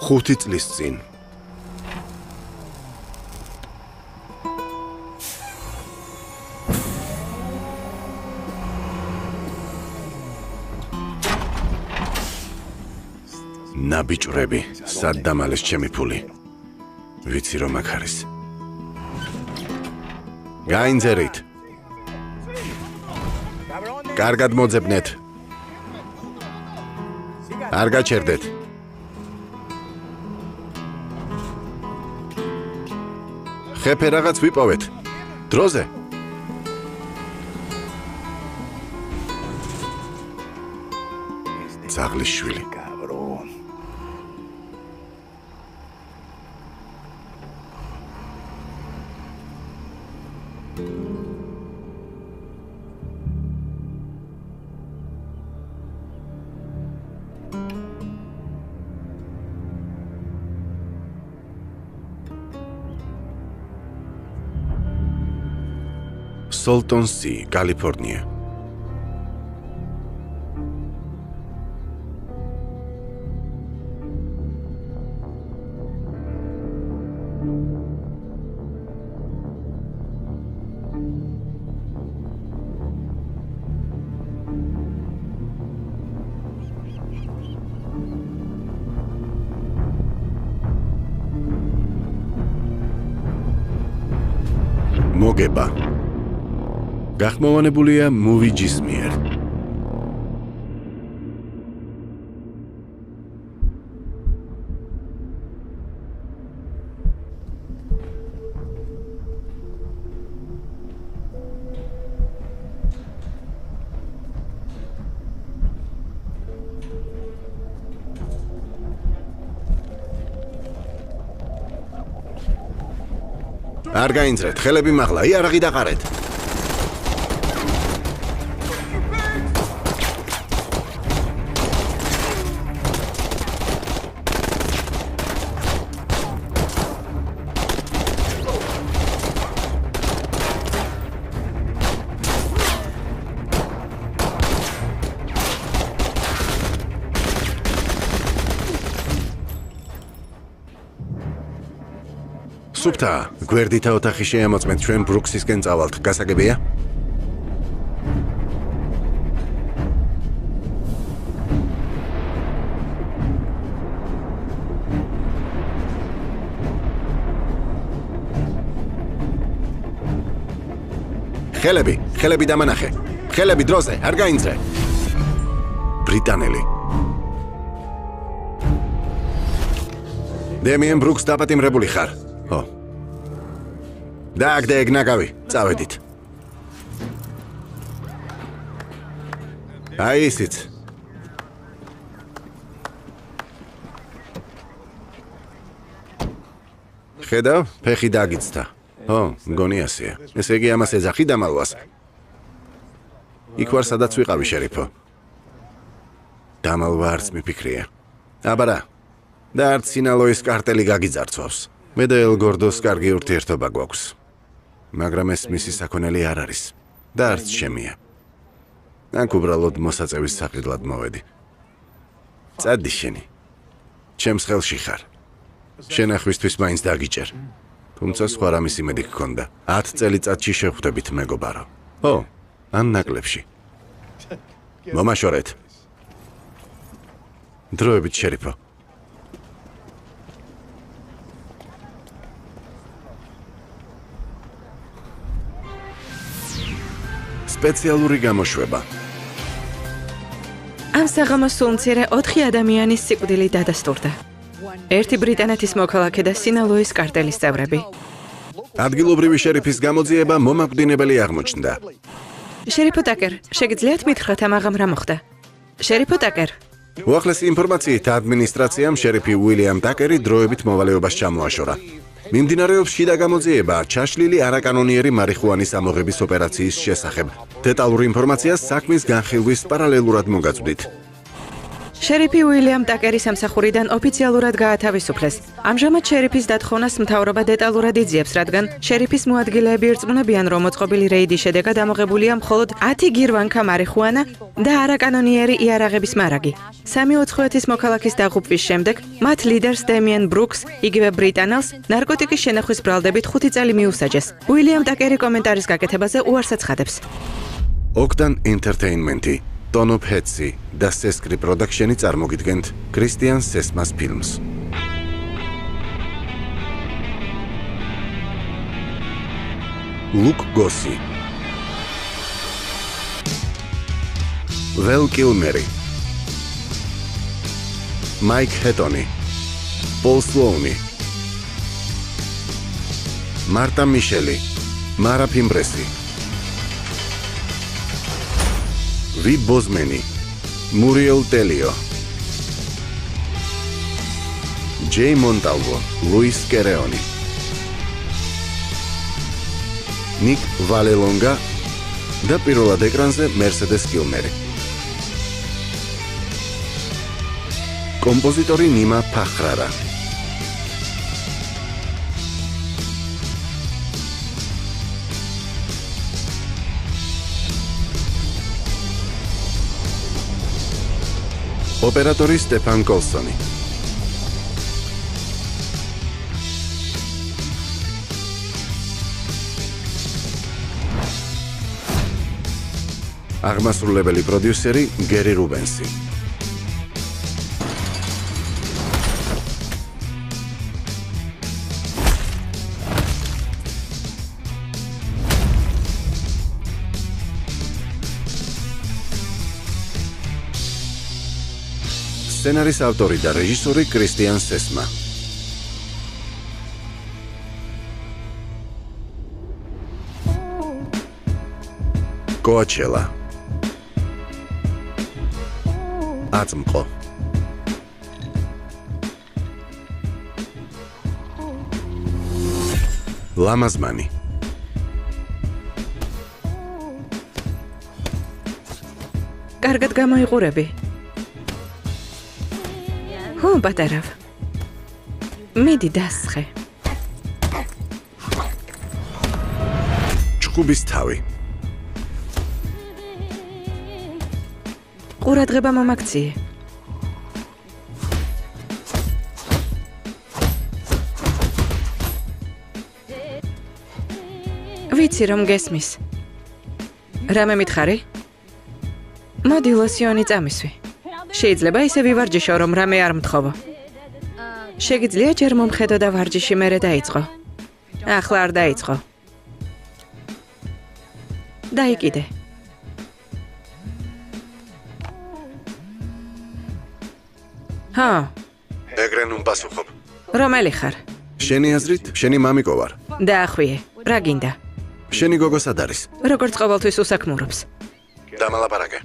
ხუთი წლის წინ. ნაბიჭვრები, სად დამალეს ჩემი ფული. ვიცი რომ აქ არის. გაინძერით. კარგად მოძებნეთ. არ გაჩერდეთ. ხეფე რაღაც ვიპოვეთ. დროზე. ძაღლის შვილი. Salton Sea, California. მოგება გახმოვანებულია მუვიჯის მიერ. არ გაინძრეთ, ხელები მაღლა, იარაღი დაყარეთ. სუფთა, გვერდითა ოთახი შეამოწმეთ, ჩვენ ბრუქსისკენ წავალთ, გასაგებია? ხელები დამანახე. ხელები დროზე, არ გაინძრე. ბრიტანელი. დემიენ ბრუქს დაპატიმრებული ხარ. ო. დააგდე ეგ ნაგავი, წავედით. აი ისიც. ხედავ, ფეხი დაგიცდა. ო, მგონი ასეა. ესე იგი ამას ეძახი დამალვას. იქ ვარ, სადაც ვიყავი, შერიფო. დამალვა არც მიფიქრია. აბარა, და არც სინალოის კარტელი გაგიძარცვავს. მე და ელ გორდოს კარგი ურთიერთობა გვაქვს. მაგრამ ეს მისი საქონელი არ არის. და არც შემია. აქ უბრალოდ მოსაწევის საყიდლად მოვედი. წადი შენი. ჩემს ხელში ხარ. შენახვისთვის მაინც დაგიჭერ. თუმცა სხვა რამის იმედი გქონდა. 10 წელიწადში შევხვდებით მეგობარო. ო, ან ნაკლებში. მომაშორეთ. დროებით, შერიფო. სპეციალური გამოშვება. ამ საღამოს სულ მცირე 4 ადამიანის სიკვდილი დადასტურდა. ერთი ბრიტანეთის მოქალაქე და სინალოის კარტელის წევრები. ადგილობრივი შერიფის გამოძიება მომაკვდინებელი აღმოჩნდა. შერიფო ტაკერ, შეგიძლიათ მითხრათ ამაღამ რა მოხდა? შერიფო ტაკერ. უახლესი ინფორმაციით ადმინისტრაციამ შერიფი უილიამ ტაკერი დროებით მოვალეობას ჩამოაშორა. მიმდინარეობს შიდა გამოძიება ჩაშლილი არაკანონიერი მარიხუანის ამოღების ოპერაციის შესახებ. დეტალურ ინფორმაციას საქმის განხილვის პარალელურად მოგაწვდით. შერიფი უილიამ ტაკერი სამსახურიდან ოფიციალურად გაათავისუფლეს. ამჟამად შერიფის დათხოვნას მთავრობა დეტალურად იძიებს, რადგან შერიფის მოადგილეები ერწყმუნებიან, რომ მოწყობილი რეიდის შედეგად ამოღებულია მხოლოდ 10 გირვანქა მარიხუანა და არაკანონიერი იარაღების მარაგი. 3-4 მოქალაქის დაღუპვის შემდეგ მათ ლიდერს დემიენ ბრუკს, იგივე ბრიტანელს, ნარკოტიკის შენახვის ბრალდებით 5 წელი მიუსაჯეს. უილიამ ტაკერი კომენტარის გაკეთებაზე უარს აცხადებს. ოკტან ენტერტეინმენტი, ტონოფ ჰედსი და სესკრი პროდაქშენი წარმოგიდგენთ კრისტიან სესმას ფილმს. ლუკ გოსი, վել კილმერი, მაიკ ჰეტონი, პოლ სლოუნი, მარტა მიშელი, მარა ფიმბრესი, ვი ბოზმენი, მურიელ ტელიო, ჯეი მონტალვო, ლუის კერეონი, ნიკ ვალელონგა და პირველად ეკრანზე მერსედეს კილმერი. კომპოზიტორი ნიმა ფახრარა. ოპერატორი სტეფან კოლსონი. აღმასრულებელი პროდიუსერი გერი რუბენსი. სცენარის ავტორი და რეჟისორი კრისტიან სესმა. კოაჩელა. აწმყო. ლამაზმანი. კარგად გამოიყურები. ჰუ, პატარავ. მიდი დასხე. ჭკუბის თავი. ყურადღება მომაქციე. ვიცი რომ გესმის. რამე მითხარი? მოდი ლოსიონი წამისვი. შეიძლება ისე ვივარჯიშო რომ რამე არ მთხოვო. შეგიძლია ჯერ მომხედო და ვარჯიში მერე დაიწყო. ახლა არ დაიწყო. დაიკიდე. ჰა. ეგრე ნუ პასუხობ. რომელი ხარ? შენი აზრით, შენი მამიკო ვარ. დაახვიე. რა გინდა? შენი გოგო სად არის? როგორც ყოველთვის უსაქმურობს. დამალაპარაკე.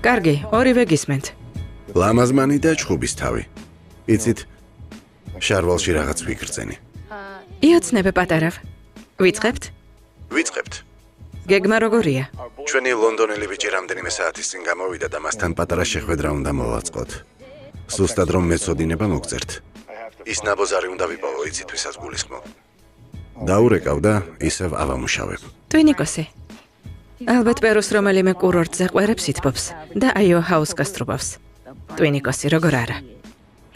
კარგი, ორივე გისმენთ. ლამაზმანი და ჭხუბის თავი. იცით, შარვალში რაღაც ვიგრძენი. იოცნებე პატარავ. ვიწყებთ? ვიწყებთ. გეგმა როგორია? ჩვენი ლონდონელი ბიჭი რამდენიმე საათის წინ გამოვიდა და მასთან პატარა შეხვედრა უნდა მოვაწყოთ. ზუსტად რომ მეწოდინება მოგწერთ. ის ნაბოზარი უნდა ვიპოვო, იცით ვისაც გულისხმობ. დაურეკავ და ისევ ავამუშავებ. ტვინიკოსი. ალბათ პერუს რომელიმე კურორტზე ყვერებს ითბობს და აიო ჰაუს გასტრობავს. ტვინიკოსი როგორ არა?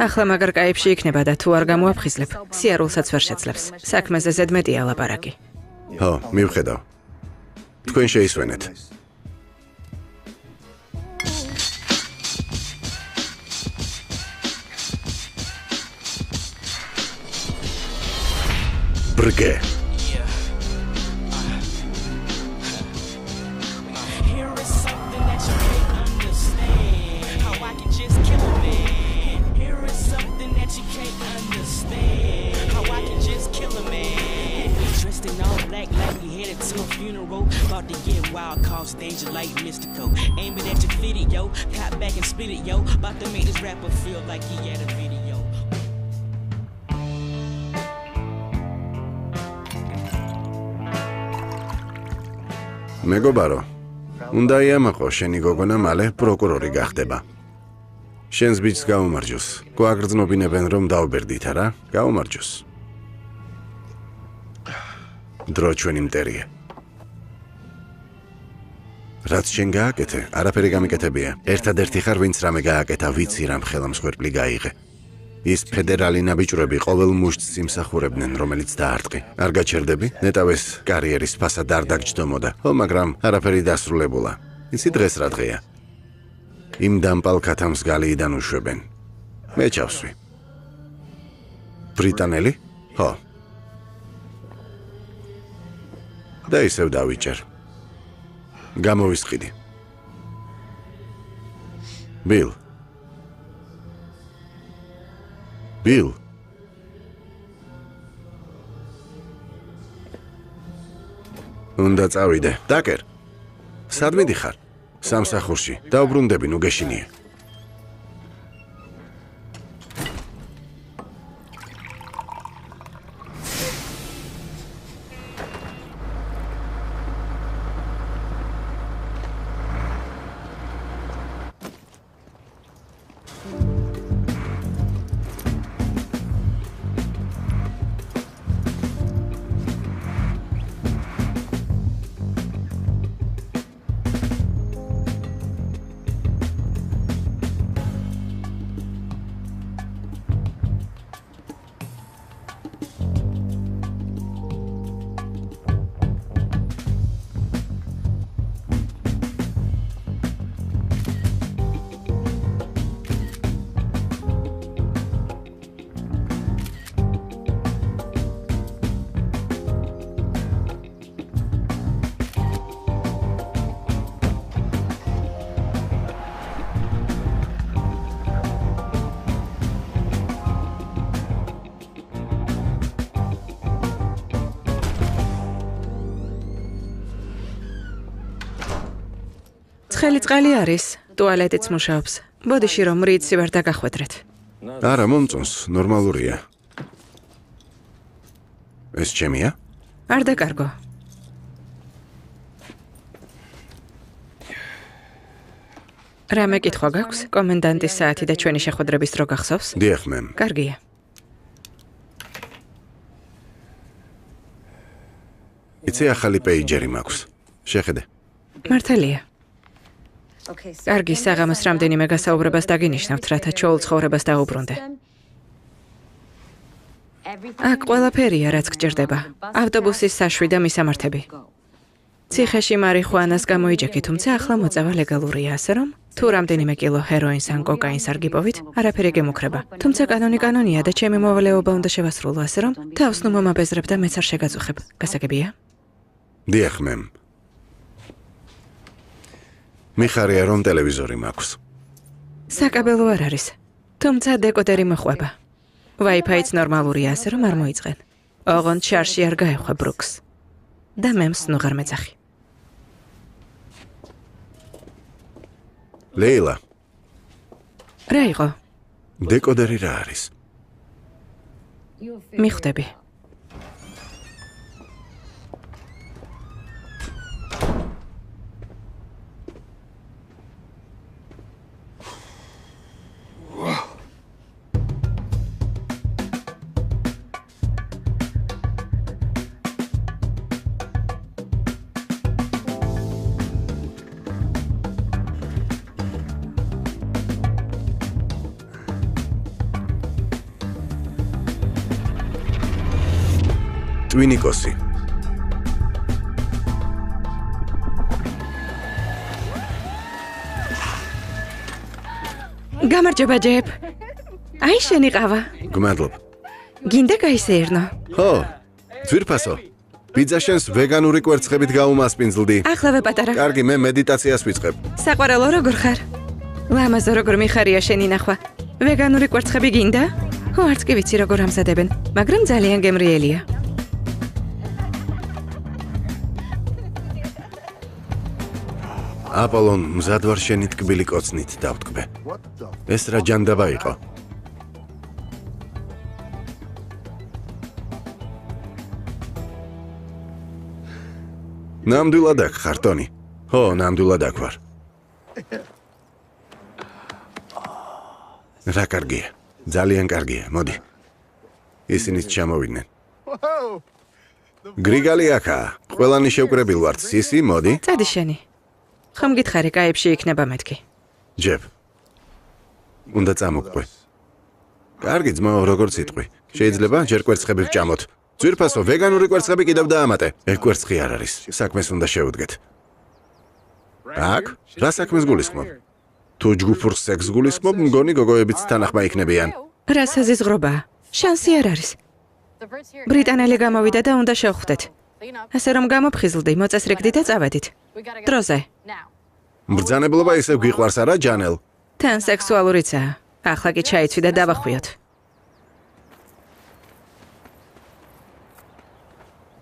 ახლა მაგარ კაიფში იქნება და თუ არ გამოაფხიზლებ, სიარულსაც ვერ შეძლებს. საქმეზე ზედმეტია ლაპარაკი. ხო, მივხედავ. თქვენ შეისვენეთ. ბრგე. we headed to a funeral. About to get wild, call stage like mystical. Aim it at your video, cop back and split it, yo. About to make this rapper feel like he had a video. მეგობარო, უნდა იამაყო შენი გოგონა მალე პროკურორი გახდება. შენს ბიჭს გაუმარჯოს. გვაგრძნობინებენ რომ დაუბერდით არა? გაუმარჯოს. დრო ჩვენი მტერია. რაც შენ გააკეთე, არაფერი გამიკეთებია. ერთადერთი ხარ, ვინც რამე გააკეთა, ვიცი რამ ხელამსხვერპლი გაიღე. ის ფედერალი ნაბიჯვრები ყოველ მუშტს იმსახურებდნენ, რომელიც დაარტყი. არ გაჩერდები? ნეტავეს კარიერის ფასად არ დაგჯდომოდა. ხო, მაგრამ არაფერი დასრულებულა. იცი დღეს რა დღეა? იმ დამპალ ქათამს გალიიდან უშვებენ. მე ჩავსვი. ბრიტანელი? ხო. და ისევ დავიჭერ. გამოვისყიდი. ბილ. უნდა წავიდე. დაკერ. სად მიდიხარ? სამსახურში. დაუბრუნდები, ნუ გეშინია. ცხელი წყალი არის, ტუალეტიც მუშაობს. ბოდიში რომ რიცი ვერ დაგახვედრეთ. არა, მომწონს, ნორმალურია. ეს ჩემია? არ დაკარგო. რამე კითხვა გაქვს? კომენდანტის საათი და ჩვენი შეხვედრების დრო გახსოვს? დიახ, მემ. კარგია. იცი ახალი პეიჯერი მაქვს. შეხედე. მართალია. კარგი, საღამოს რამდენიმე გასაუბრებას დაგინიშნავთ, რათა ჩოულ ცხოვრებას დაუბრუნდე. აქ ყველაფერია, რაც გჭირდება. ავტობუსის საშვი და მისამართები. ციხეში მარიხუანას გამოიჯექი, თუმცა ახლა მოწევა ლეგალურია, ასე რომ თუ რამდენიმე კილო ჰეროინს ან კოკაინს არ გიპოვით, არაფერი გემუქრება. თუმცა კანონია და ჩემი მოვალეობა უნდა შევასრულო, ასე რომ თავს ნუ მომაბეზრებ და მეც არ შეგაწუხებ. გასაგებია? დიახ, მემ. მიხარია რომ ტელევიზორი მაქვს. საკაბელო არ არის. თუმცა დეკოდერი მოხვება. Wi-Fi-ც ნორმალურია, ასე რომ არ მოიწყენ. ოღონდ შარში არ გაეხვე ბრუქს. და მემს ნუ ღარ მეძახი. ლეილა. რა იყო? დეკოდერი რა არის? მიხვდები. ტვინიკოსი. გამარჯობა ჯეფ. აი შენი ყავა. გმადლობ. გინდა გაისეირნო. ხო. ძვირფასო. პიცა შენს ვეგანური კვერცხებით გაუმასპინძლდი. ახლავე პატარა. კარგი, მე მედიტაციას ვიწყებ. საყვარელო როგორ ხარ? ლამაზო როგორ მიხარია შენი ნახვა. ვეგანური კვერცხები გინდა? ხო, არც კი ვიცი როგორ ამზადებენ, მაგრამ ძალიან გემრიელია. აპოლონ მზად ვარ შენი ტკბილი კოცნით დავტკბე. ეს რა ჯანდაბა იყო? ნამდვილად აქ ხარ, ტონი? ხო, ნამდვილად აქ ვარ. რა კარგია, ძალიან კარგია, მოდი. ისინიც ჩამოვიდნენ. გრიგალი აქაა, ყველანი შევკრებილ ვართ, სისი, მოდი. წადი შენი. ხომ გითხარი, კაებში იქნება მეთქი. ჯებ. უნდა წამოგვყვე. კარგი ძმაო, როგორც იტყვი. შეიძლება ჯერ კვერცხები ვჭამოთ. ძვირფასო, ვეგანური კვერცხები კიდევ დაამატე. ეგ კვერცხი არ არის. საქმეს უნდა შევდგეთ. აქ? რა საქმეს გულისხმობ? თუ ჯგუფურ სექს გულისხმობ, მგონი გოგოებიც თანახმა იქნებიან. რა საზიზღრობაა? შანსი არ არის. ბრიტანელი გამოვიდა და უნდა შევხვდეთ. ასე რომ გამოფხიზლდი, მოწესრიგდი და წავედით. დროზე. ბრძანებლობა ისევ გიყვარს არა, ჯანელ? თან სექსუალურიცაა. ახლა კი ჩაიცვი და დავახვიოთ.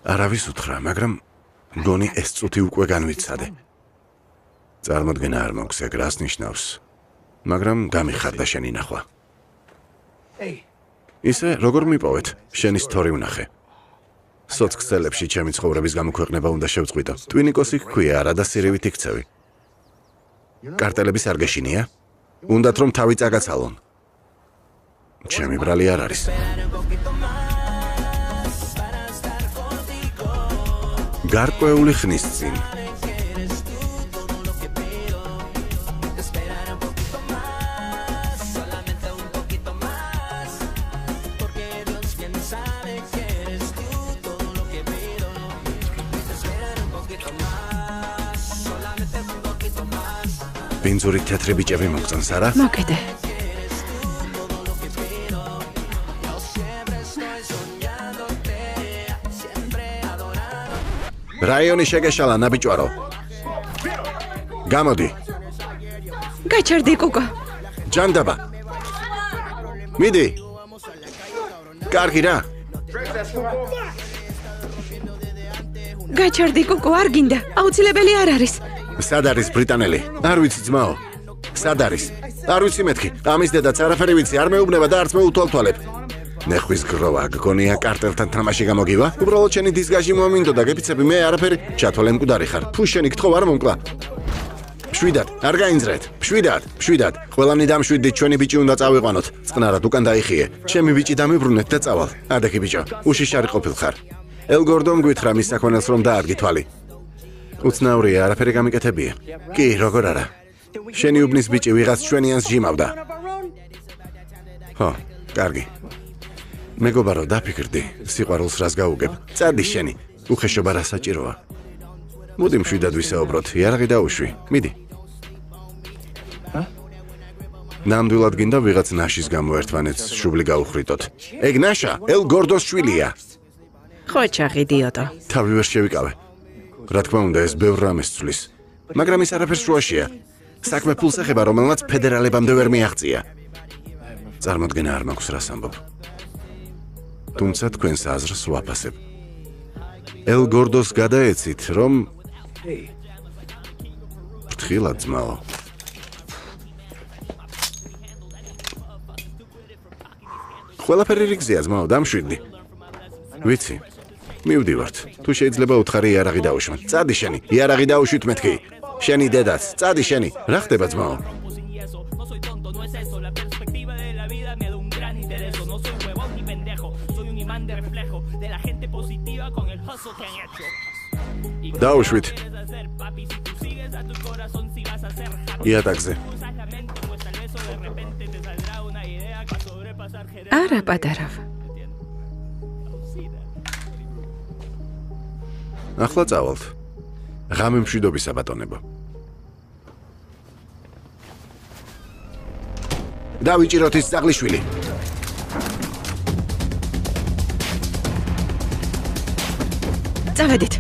არავის უთხრა, მაგრამ მგონი ეს წუთი უკვე განვიცადე. წარმოდგენა არ მაქვს ეგ რას ნიშნავს, მაგრამ გამიხარდა შენი ნახვა. ისე როგორ მიპოვეთ? შენი სტორი ვნახე. სოციქსელებში ჩემი ცხოვრების გამოქვეყნება უნდა შევწყვიტო. ტვინიკოსი გქვია, არა და სირივით იქცევი. კარტელების არ გეშინია? უნდათ რომ თავი წაგაცალონ. ჩემი ბრალი არ არის. გარკვეული ხნის წინ. ბინძური თეთრი ბიჭები მოგწონს, არა? მოკიდე. რაიონი შეგეშალა, ნაბიჯვარო. გამოდი. გაჩერდი, კუკო. ჯანდაბა. მიდი. კარგი რა. გაჩერდი, კუკო, არ გინდა. აუცილებელი არ არის. სად არის ბრიტანელი? არ ვიცი ძმაო. სად არის? არ ვიცი მეთქი. ამის დედაც არაფერი ვიცი, არ მეუბნება და არც მეუთვალთვალებ. ნეხვის გროვა, გგონია კარტელთან თამაში გამოგივა? უბრალოდ შენი დისგაჟი მომინდო და გეფიცები მე არაფერი. ჩათვალე მკვდარი ხარ. თუ შენი გთხოვ არ მომკლა. შვიდად, არ გაინძრეთ. შვიდად. ყველანი დამშვიდით, ჩვენი ბიჭი უნდა წავიყვანოთ. წყნარად უკან დაიხიე. ჩემი ბიჭი დამიბრუნეთ და წავალ. ადექი ბიჭო, უშიშარი ყოფილ ხარ. ელგორდომ გვითხრა მის საქონელს რომ დაადგი თვალი. უცნაურია, არაფერი გამიკეთებია. კი, როგორ არა. შენი უბნის ბიჭი ვიღაც ჩვენიანს ჟიმავდა. ხო, კარგი. მეგობარო, დაფიქრდი, სიყვარულს რას გაუგებ. წადი შენი, უხეშობა რა საჭიროა. მოდი მშვიდად ვისაუბროთ, იარაღი დაუშვი. მიდი. ნამდვილად გინდა ვიღაც ნაშის გამო ერთმანეთს შუბლი გაუხრიტოთ. ეგ ნაშა, ელ გორდოს შვილია. ხო, ჩაღიდიოტო. თავი ვერ შევიკავე. რა თქმა უნდა, ეს ბევრ რამეს ცვლის. მაგრამ ის არაფერს შუაშია. საქმე ფულს ეხება, რომელმაც ფედერალებამდე ვერ მიაღწია. წარმოდგენა არ მაქვს რას ამბობ. თუმცა თქვენს აზრს ვაფასებ. ელ გორდოს გადაეცით, რომ ფრთხილად ძმაო. ყველაფერი რიგზეა ძმაო, დამშვიდდი. ვიცი. მივდივართ. თუ შეიძლება უთხარი იარაღი დაუშვათ. წადი შენი, იარაღი დაუშვით მეთქი. შენი დედაც, წადი შენი. რა ხდება ძმაო? დაუშვით. იატაკზე. არა, პატარავ. ახლა წავალთ. ღამე მშვიდობისა, ბატონებო. დავიჭიროთ ის წაღლიშვილი. წავედით.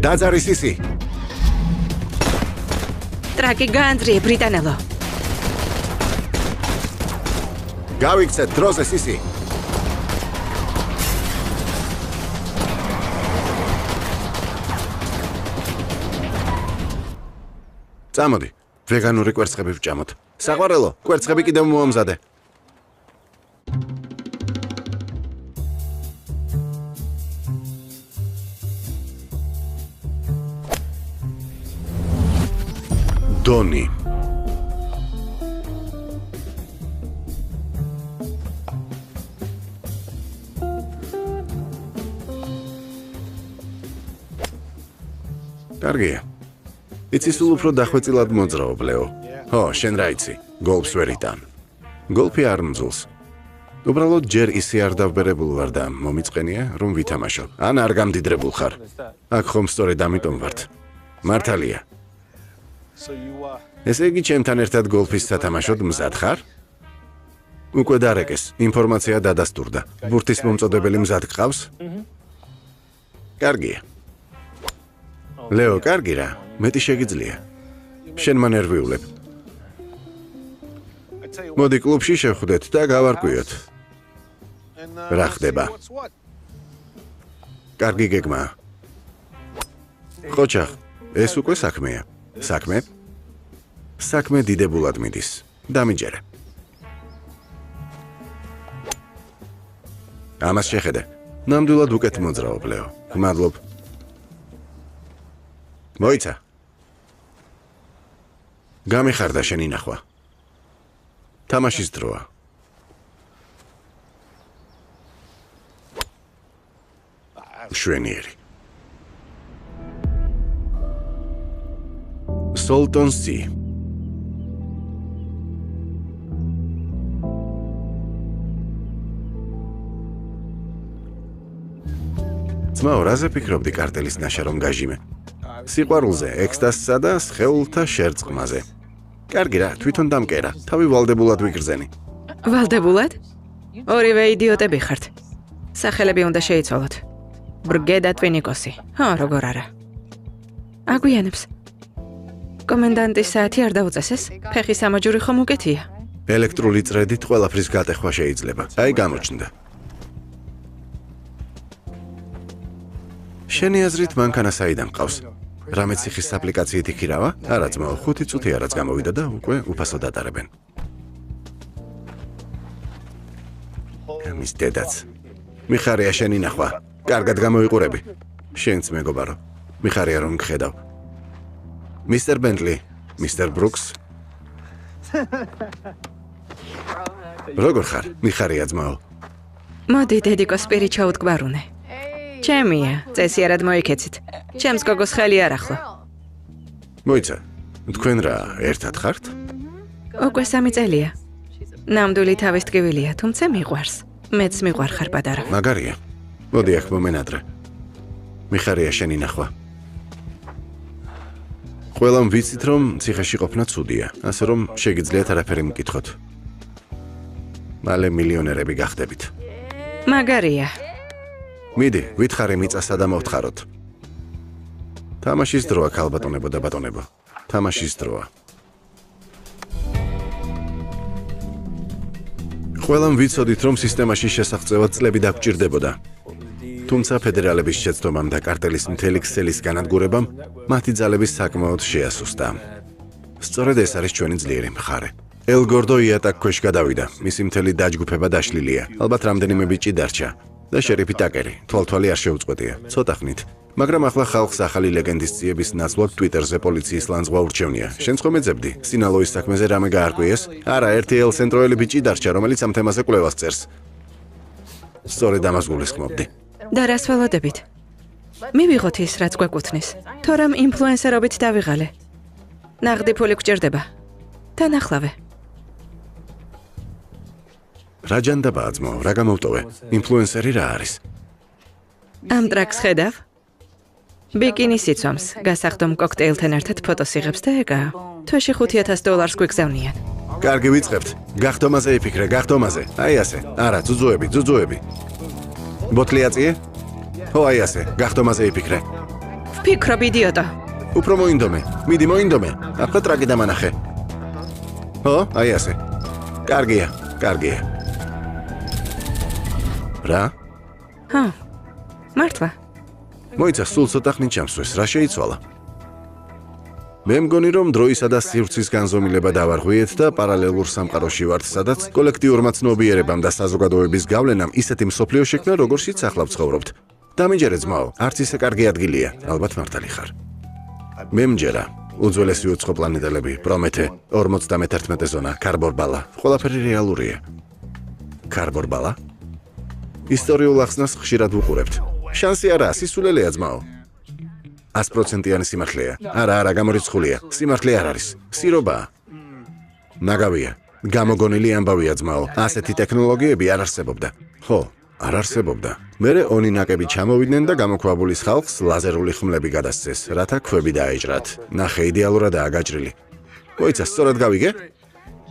დაძარის ისი. ტრაკი გაანძრიე, ბრიტანელო. გავიქცეთ დროზე ისი. წამოდი, ვეგანური კვერცხები ვჭამოთ. საყვარელო, კვერცხები კიდევ მოამზადე. დონი. კარგია. იცი სულ უფრო დახვეწილად მოძრაობ, ლეო. ხო, შენ რა იცი, გოლფს ვერ იტან. გოლფი არ მძულს. უბრალოდ ჯერ ისე არ დავბერებულ ვარ და მომიწყენია, რომ ვითამაშო. ან არ გამდიდრებულ ხარ. აქ ხომ სწორედ ამიტომ ვართ. მართალია. ესე იგი, ჩემთან ერთად გოლფის სათამაშოდ მზად ხარ? უკვე დარეკეს, ინფორმაცია დადასტურდა. ბურთის მომწოდებელი მზად გყავს? კარგია. ლეო, კარგი რა, მეტი შეგიძლია. შენ მანერვიულებ. მოდი კლუბში შევხვდეთ და გავარკვიოთ. რა ხდება? კარგი გეგმაა. ხოჩახ, ეს უკვე საქმეა. საქმე? საქმე დიდებულად მიდის. დამიჯერე. ამას შეხედე. ნამდვილად უკეთ მოძრაობ, ლეო. გმადლობ. მოიცა. გამიხარდა შენი ნახვა. თამაშის დროა. შვენიერი. Solton C. ძმაო, რაზე ფიქრობდი კარტელის ნაშა რომ გაჟიმე? სიყვარულზე, ექსტაზსა და სხეულთა შერწყმაზე. კარგი რა, თვითონ დამკერა, თავი ვალდებულად ვიგრძენი. ვალდებულად? ორივე იდიოტები ხართ. სახელები უნდა შეიცვალოთ. ბრგედა ტვინიკოსი. ხო, როგორ არა. აგვიანებს. კომენდანტის საათი არ დაუწესეს? ფეხის სამაჯური ხომ უკეთია? ელექტრული წრედით ყველაფრის გატეხვა შეიძლება. აი გამოჩნდა. შენი აზრით მანქანა საიდან ყავს? რამე ციხის აპლიკაციით იქირავა? არა ძმაო, 5 წუთი არაც გამოვიდა და უკვე უფასო დატარებენ. მის დედაც. მიხარია შენი ნახვა. კარგად გამოიყურები. შენც მეგობარო. მიხარია რომ გხედავ. მისტერ ბენტლი, მისტერ ბრუკს. როგორ ხარ? მიხარია ძმაო. მოდი დედიკო სპირი ჩაუდგბარუნე. ჩემია, წესიარად მოიქეცით. ჩემს გოგოს ხელი არ ახლა. მოიცა, თქვენ რა, ერთად ხართ? უკვე 3 წელია. ნამდვილი თავის ტკივილია, თუმცა მიყვარს. მეც მიყვარ ხარ პატარა. მაგარია. მოდი აქ მომენადრე. მიხარია შენი ნახვა. ყველამ ვიცით რომ ციხეში ყოფნა ცუდია, ასე რომ შეგიძლიათ არაფერი მკითხოთ. მალე მილიონერები გახდებით. მაგარია. მიდი, ვითხარე მიწასა და მოვთხაროთ. თამაშის დროა, ქალბატონებო და ბატონებო. თამაშის დროა. ყველამ ვიცოდით რომ სისტემაში შესახწევად წლები დაგჭირდებოდა. თუმცა ფედერალების შეცდომამ და კარტელის მთელი ქსელის განადგურებამ მათი ძალების საკმაოდ შეასუსტა. სწორედ ეს არის ჩვენი ძლიერი მხარე. ელ გორდო იატაკ ქვეშ გადავიდა, მისი მთელი დაჯგუფება დაშლილია. ალბათ რამდენიმე ბიჭი დარჩა და შერიფი ტაკერი, თვალთვალი არ შეუწყვეტია. ცოტა ხნით. მაგრამ ახლა ხალხს ახალი ლეგენდის ძიების ნაცვლად ტვიტერზე პოლიციის ლანძღვა ურჩევნია. შენც ხომ ეძებდი? სინალოის საქმეზე რამე გაარკვიეს? არა, ერთი ელ-ცენტროელი ბიჭი დარჩა, რომელიც ამ თემაზე კვლევას წერს. სწორედ ამას გულისხმობდი. და რას ველოდებით? მივიღოთ ის, რაც გვეკუთვნის. თორემ ინფლუენსერობით დავიღალე. ნაღდი ფული გჭირდება. თანახლავე. რა ჯანდაბაა ძმო, რა გამოვტოვე? ინფლუენსერი რა არის? ამ ტრაკს ხედავ? ბიკინის იცვამს, გასახდომ კოქტეილთან ერთად ფოტოს იღებს და ეგაა. თვეში $5,000 გვიგზავნიან. კარგი ვიწყებთ. გახდომაზე იფიქრე, გახდომაზე. აი ასე. არა, ძუძუები. ბოთლი აწიე? ხო, აი ასე. გახდომაზე იფიქრე. ვფიქრობ, იდიოტო. უფრო მოინდომე. მიდი მოინდომე. ახლა ტრაკი დამანახე. ხო, აი ასე. კარგია. რა? ჰა. მართლა. მოიცა, სულ ცოტა ხნით ჩამსვეს. რა შეიცვალა? მე მგონი რომ დროისა და სივრცის განზომილება დავარღვიეთ და პარალელურ სამყაროში ვართ, სადაც კოლექტიურმა ცნობიერებამ და საზოგადოების გავლენამ ისეთი მსოფლიო შექმნა, როგორშიც ახლა ვცხოვრობთ. დამიჯერე ძმაო, არც ისე კარგი ადგილია, ალბათ მართალი ხარ. მე მჯერა, უძველესი უცხო პლანეტელები, პრომეთე, 51 ზონა, კარბორბალა, ყველაფერი რეალურია. კარბორბალა? ისტორიულ ახსნას ხშირად ვუყურებთ. შანსი არაა, სისულელეა ძმაო. 100%-იანი სიმართლეა. არა, გამორიცხულია. სიმართლე არ არის. სირობაა. ნაგავია. გამოგონილი ამბავია ძმაო. ასეთი ტექნოლოგიები არ არსებობდა. ხო, არ არსებობდა. მერე ონი ნაკები ჩამოვიდნენ და გამოქვაბულის ხალხს ლაზერული ხმლები გადასცეს, რათა ქვები დაეჭრათ. ნახე, იდეალურადაა გაჭრილი. მოიცა, სწორად გავიგე?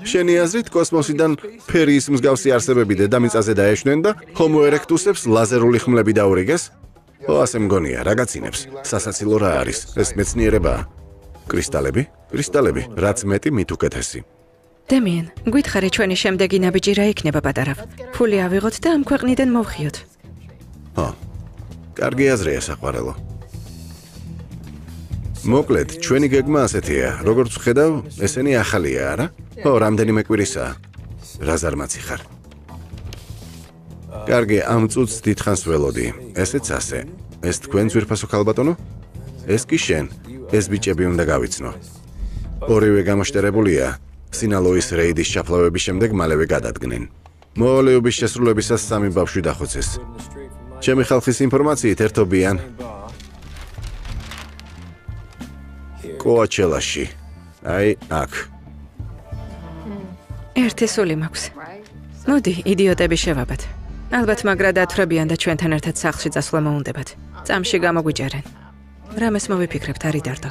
შენი აზრით კოსმოსიდან ფერიის მსგავსი არსებები დედამიწაზე დაეშვნენ და ჰომო ერექტუსებს ლაზერული ხმლები დაურიგეს? ო, ასე მგონია, რა გაცინებს? სასაცილო რა არის? ეს მეცნიერებაა. კრისტალები, რაც მეტი, მით უკეთესი. დემიენ, გითხარი ჩვენი შემდეგი ნაბიჯი რა იქნება პატარავ? ფული ავიღოთ და ამ ქვეყნიდან მოვხიოთ. ხო, კარგი აზრია საყვარელო. მოკლედ, ჩვენი გეგმა ასეთია, როგორც ვხედავ, ესენი ახალია, არა? ხო, რამდენიმე კვირისაა. რა ზარმაცი ხარ? კარგი, ამ წუთს დიდხანს ველოდი. ესეც ასე. ეს თქვენ ძვირფასო ქალბატონო? ეს კი შენ. ეს ბიჭები უნდა გავიცნო. ორივე გამოშტერებულია. სინალოის რეიდის ჩაფლავების შემდეგ მალევე გადადგნენ. მოვალეობის შესრულებისას 3 ბავშვი დახოცეს. ჩემი ხალხის ინფორმაციით ერთობიან კოაჩელაში. აი, აქ. ერთი სული მაქვს. მოდი, იდიოტები შევაბათ. ალბათ მაგრა დათვრებიან და ჩვენთან ერთად სახლში წასვლა მოუნდებათ. წამში გამოგვიჭერენ. რამეს მოვიფიქრებთ, არი დარდო.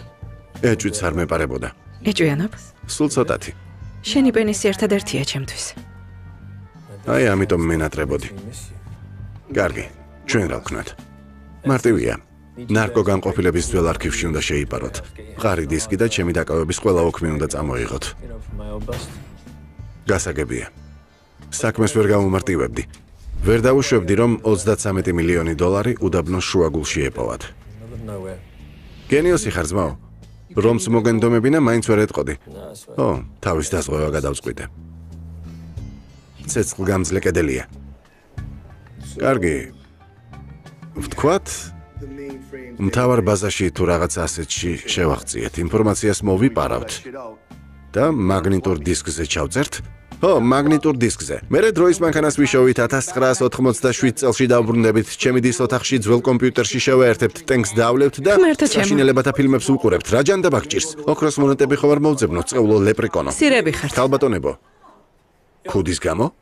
ეჭვიც არ მეპარებოდა. ეჭვიანობ? სულ ცოტათი. შენი პენისი ერთადერთია ჩემთვის. აი, ამიტომ მენატრებოდი. კარგი, ჩვენ რა ვქნათ? მარტივია. ნარკოგანყოფილების ძველ არქივში უნდა შეიპაროთ. მყარი დისკი და ჩემი დაკავების ყველა ოქმი უნდა წამოიღოთ. გასაგებია. საქმეს ვერ გამომარტივებდი. ვერ დავუშვებდი, რომ 33 მილიონი დოლარი უდაბნოს შუაგულში ეპოვათ. გენიოსი ხარ ძმაო. რომს მოგენდომებინა, მაინც ვერ ეტყოდი. ო, თავის დაზღვევა გადავწყვიტე. ცეცხლგამძლე კედელია. კარგი. ვთქვათ, მთავარ ბაზაში თუ რაღაც ასეთში შევაღწიეთ, ინფორმაციას მოვიპარავთ და მაგნიტურ დისკზე ჩავწერთ. ო, მაგნიტურ დისკზე. მერე დროის მანქანას ვიშოვით 1987 წელში დავბრუნდებით, ჩემი დის ოთახში ძველ კომპიუტერში შევაერთებთ, ტენკს დავლებთ და საშინელებათა ფილმებს ვუყურებთ. რა ჯანდაბა გჭირს? ოქროს მონეტები ხო არ მოვძებნო, წეულო ლეპრიკონო. სირები ხართ. ქალბატონებო. ქუდის გამო?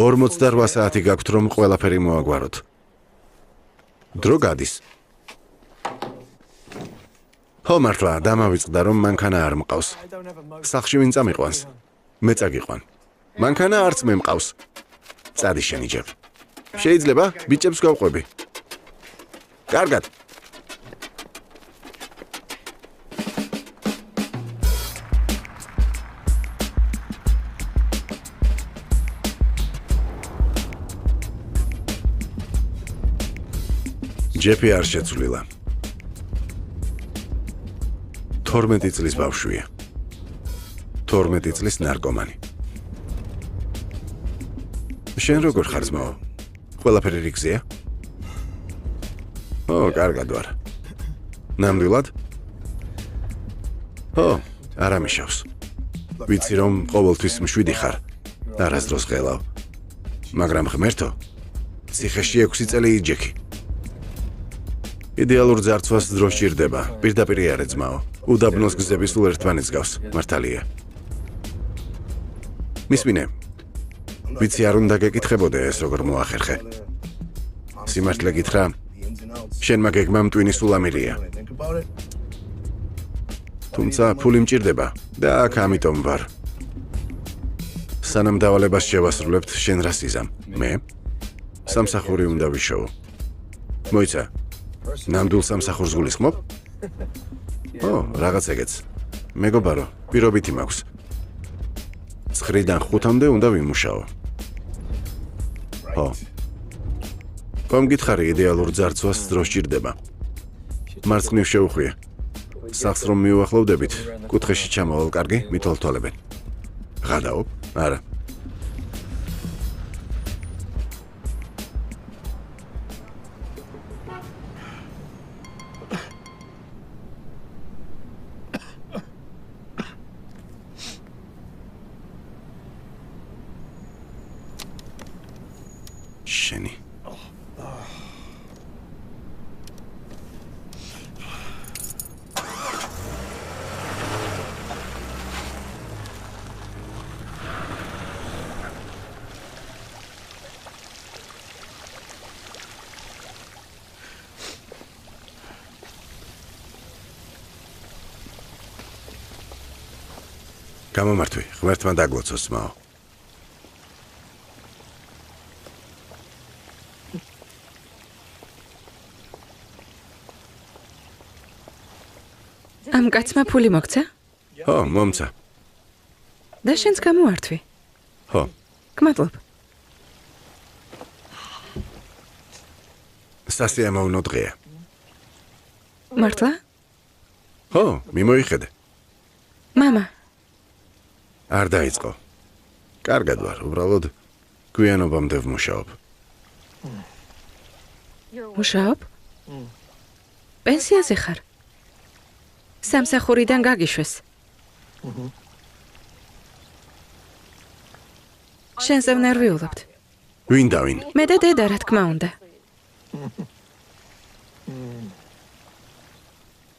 48 საათი გაქვთ, რომ ყველაფერი მოაგვაროთ. დრო გადის. ხო, მართლა, დამავიწყდა, რომ მანქანა არ მყავს. სახლში ვინ წამიყვანს? მე წაგიყვან. მანქანა არც მე მყავს. წადი შენი ჯერ. შეიძლება ბიჭებს გავყვები. კარგად. ჯეფი არ შეცვლილა. 12 წლის ბავშვია. 12 წლის ნარკომანი. შენ როგორ ხარ ძმაო? ყველაფერი რიგზეა? ო, კარგად ვარ. ნამდვილად? ო, არ ამიშავს. ვიცი რომ ყოველთვის მშვიდი ხარ. არასდროს ღელავ. მაგრამ ღმერთო, ციხეში 6 წელი იჯექი. იდეალურ ძარცვას დრო სჭირდება. პირდაპირ იარე ძმაო. უდაბნოს გზები სულ ერთმანეთს გავს. მართალია. მისმინე. ვიცი არ უნდა გეკითხებოდე ეს როგორ მოახერხე. სიმართლე გითხრა, შენმა გეგმამ ტვინი სულ ამირია. თუმცა ფული მჭირდება და აქ ამიტომ ვარ. სანამ დავალებას შევასრულებთ, შენ რას იზამ? მე? სამსახური უნდა ვიშოვო. მოიცა, ნამდვილ სამსახურს გულისხმობ? ო, რაღაც ეგეც. მეგობარო, პირობითი მაქვს. 9-დან 5-მდე უნდა ვიმუშაო. ხო. კომ გითხარი იდეალურ ძარცვას დრო სჭირდება. მარცხნივ შეუხვია. სახლს რომ მიუახლოვდებით, კუთხეში ჩამოვალ, კარგი, მითვალთვალებენ. ღადაობ? არა. შენი. გამომართვი, ღმერთმა დაგლოცოს მაო. ამ კაცმა ფული მოგცა? ხო, მომცა. და შენც გამოვართვი. ხო. გმადლობ. სასიამოვნო დღეა. მართლა? ხო, მიმოიხედე. მამა, არ დაიწყო. კარგად ვარ, უბრალოდ გვიანობამდე ვმუშაობ. მუშაობ? პენსიაზე ხარ? სამსახურიდან გაგიშვეს. შენზე ვნერვიულობთ. ვინ და ვინ? მე და დედა, რა თქმა უნდა.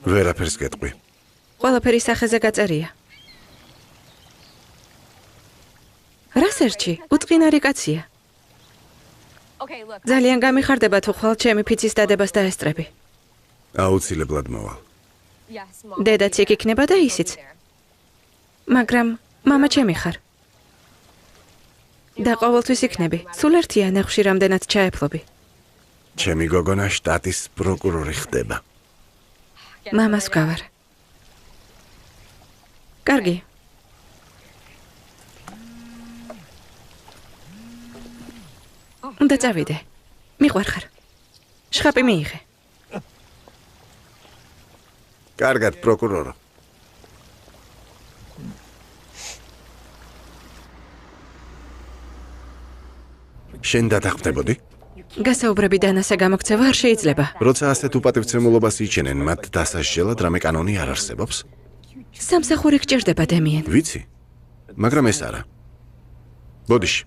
ვერაფერს გეტყვი. ყველაფერი სახეზე გაწერია. რას ერჩი? უწყინარი კაცია. ძალიან გამიხარდება თუ ხვალ ჩემი ფიცის დადებას დაესწრები. აუცილებლად მოვალ. დედაც იქ იქნება და ისიც. მაგრამ მამა ჩემი ხარ. და ყოველთვის იქნები. სულ ერთია ნახში რამდენად ჩაეფლობი. ჩემი გოგონა შტატის პროკურორი ხდება. მამას გავარ. კარგი. უნდა წავიდე. მიყვარხარ. შხაპი მიიღე. კარგად, პროკურორო. შენ დათანხმდებოდი? გასაუბრები დანასა გამოგცევა არ შეიძლება. როცა ასეთ უპატივცემულობას იჩენენ, მათ დასასჯელად რამე კანონი არ არსებობს? სამსახური გჭირდება, დემიენ. ვიცი, მაგრამ ეს არა. ბოდიში.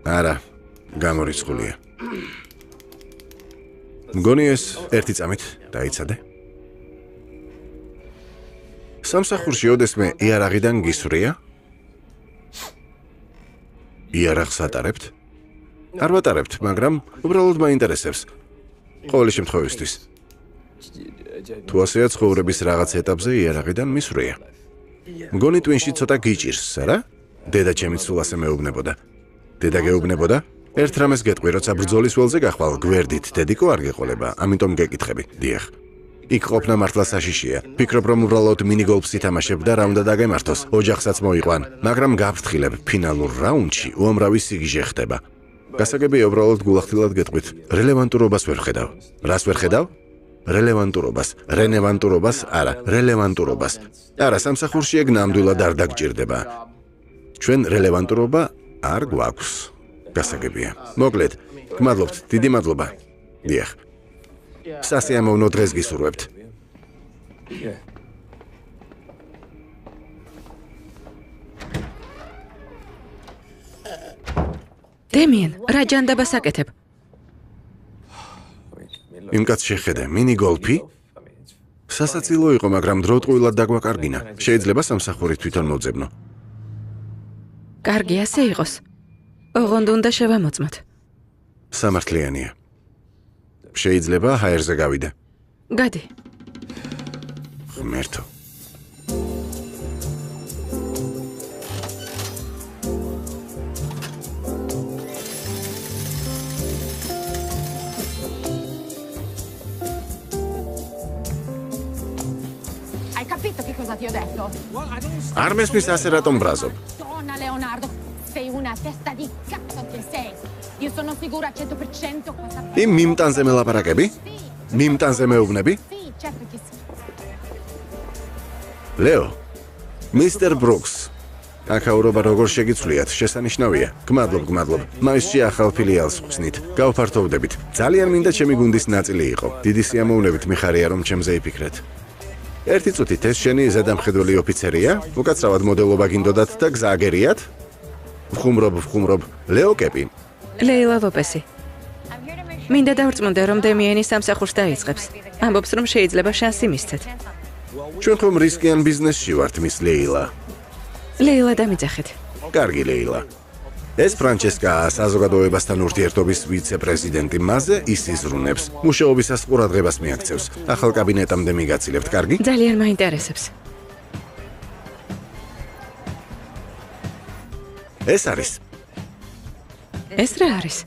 არა, გამორიცხულია. მგონი ეს ერთი წამით დაიცადე. სამსახურში ოდესმე იარაღიდან გისვრია? იარაღს ატარებთ? არ ვატარებთ, მაგრამ უბრალოდ მაინტერესებს. ყოველი შემთხვევისთვის. თუ ასეა ცხოვრების რაღაც ეტაპზე იარაღიდან მისვრია. მგონი ტვინში ცოტა გიჭირს, არა? დედა ჩემი სულ ასე მეუბნებოდა. დედა გეუბნებოდა? ერთ რამეს გეტყვი, როცა ბრძოლის ველზე გახვალ, გვერდით დედიკო არ გეყოლება, ამიტომ გეკითხები. დიახ. იქ ყოფნა მართლა საშიშია. ფიქრობ, რომ უბრალოდ მინიგოლფს ითამაშებ და რა უნდა დაგემართოს, ოჯახსაც მოიყვან, მაგრამ გაფრთხილებ, ფინალურ რაუნდში უამრავი სიგიჟე ხდება. გასაგებია, უბრალოდ გულახდილად გეტყვით, რელევანტურობას ვერ ხედავ. რას ვერ ხედავ? რელევანტურობას, რენევანტურობას, არა, რელევანტურობას. არა, სამსახურში ეგ ნამდვილად არ დაგჭირდება. ჩვენ რელევანტურობა არ გვაქვს. გასაგებია. მოკლედ, გმადლობთ, დიდი მადლობა. დიახ. სასიამოვნო დღეს გისურვებთ. დემიენ, რა ჯანდაბას აკეთებ? იმ კაცს შეხედე, მინიგოლფი? სასაცილო იყო, მაგრამ დროთყვილად დაგვაკარგინა. შეიძლება სამსახური თვითონ მოძებნო. კარგი, ასე იყოს. ოღონდ უნდა შევამოწმოთ. სამართლიანია. შეიძლება ჰაერზე გავიდე. გადი. ღმერთო. cosa ti ho detto? არ მესმის ასე რატომ ბრაზობ? Donna Leonardo, sei una testa di cazzo che sei. Io sono sicura al 100% cosa fai. იმ მიმტანზე მელაპარაკები? მიმტანზე მეუბნები? Sì, certo che sì. ლეო, მისტერ ბრუკს. აქაურობა როგორ შეგიცვლიათ, შესანიშნავია. გმადლობ. მაისში ახალ ფილიალს ხსნით. გავფართოვდებით. ძალიან მინდა ჩემი გუნდის ნაწილი იყო. დიდი სიამოვნებით მიხარია რომ ჩემზე იფიქრეთ. ერთი წუთით ეს შენი ზედამხედველი ოფიცერია? უკაცრავად მოდელობა გინდოდათ და გზა აგერიათ? ვხუმრობ. ლეო კეპი. ლეილა ლოპესი. მინდა დავrწმუნდე რომ დემიენი სამსახურს დაიწყებს. ამბობს რომ შეიძლება შანსი მისცეთ. ჩვენ ხომ რისკიან ბიზნესში ვართ მის ლეილა. ლეილა დამიძახეთ. კარგი ლეილა. ეს ფრანჩესკაა საზოგადოებასთან ურთიერთობის ვიცე-პრეზიდენტი. მასზე ის იზრუნებს. მუშაობისას ყურადღებას მიაქცევს. ახალ კაბინეტამდე მიგაცილებთ, კარგი? ძალიან მაინტერესებს. ეს არის ეს რა არის?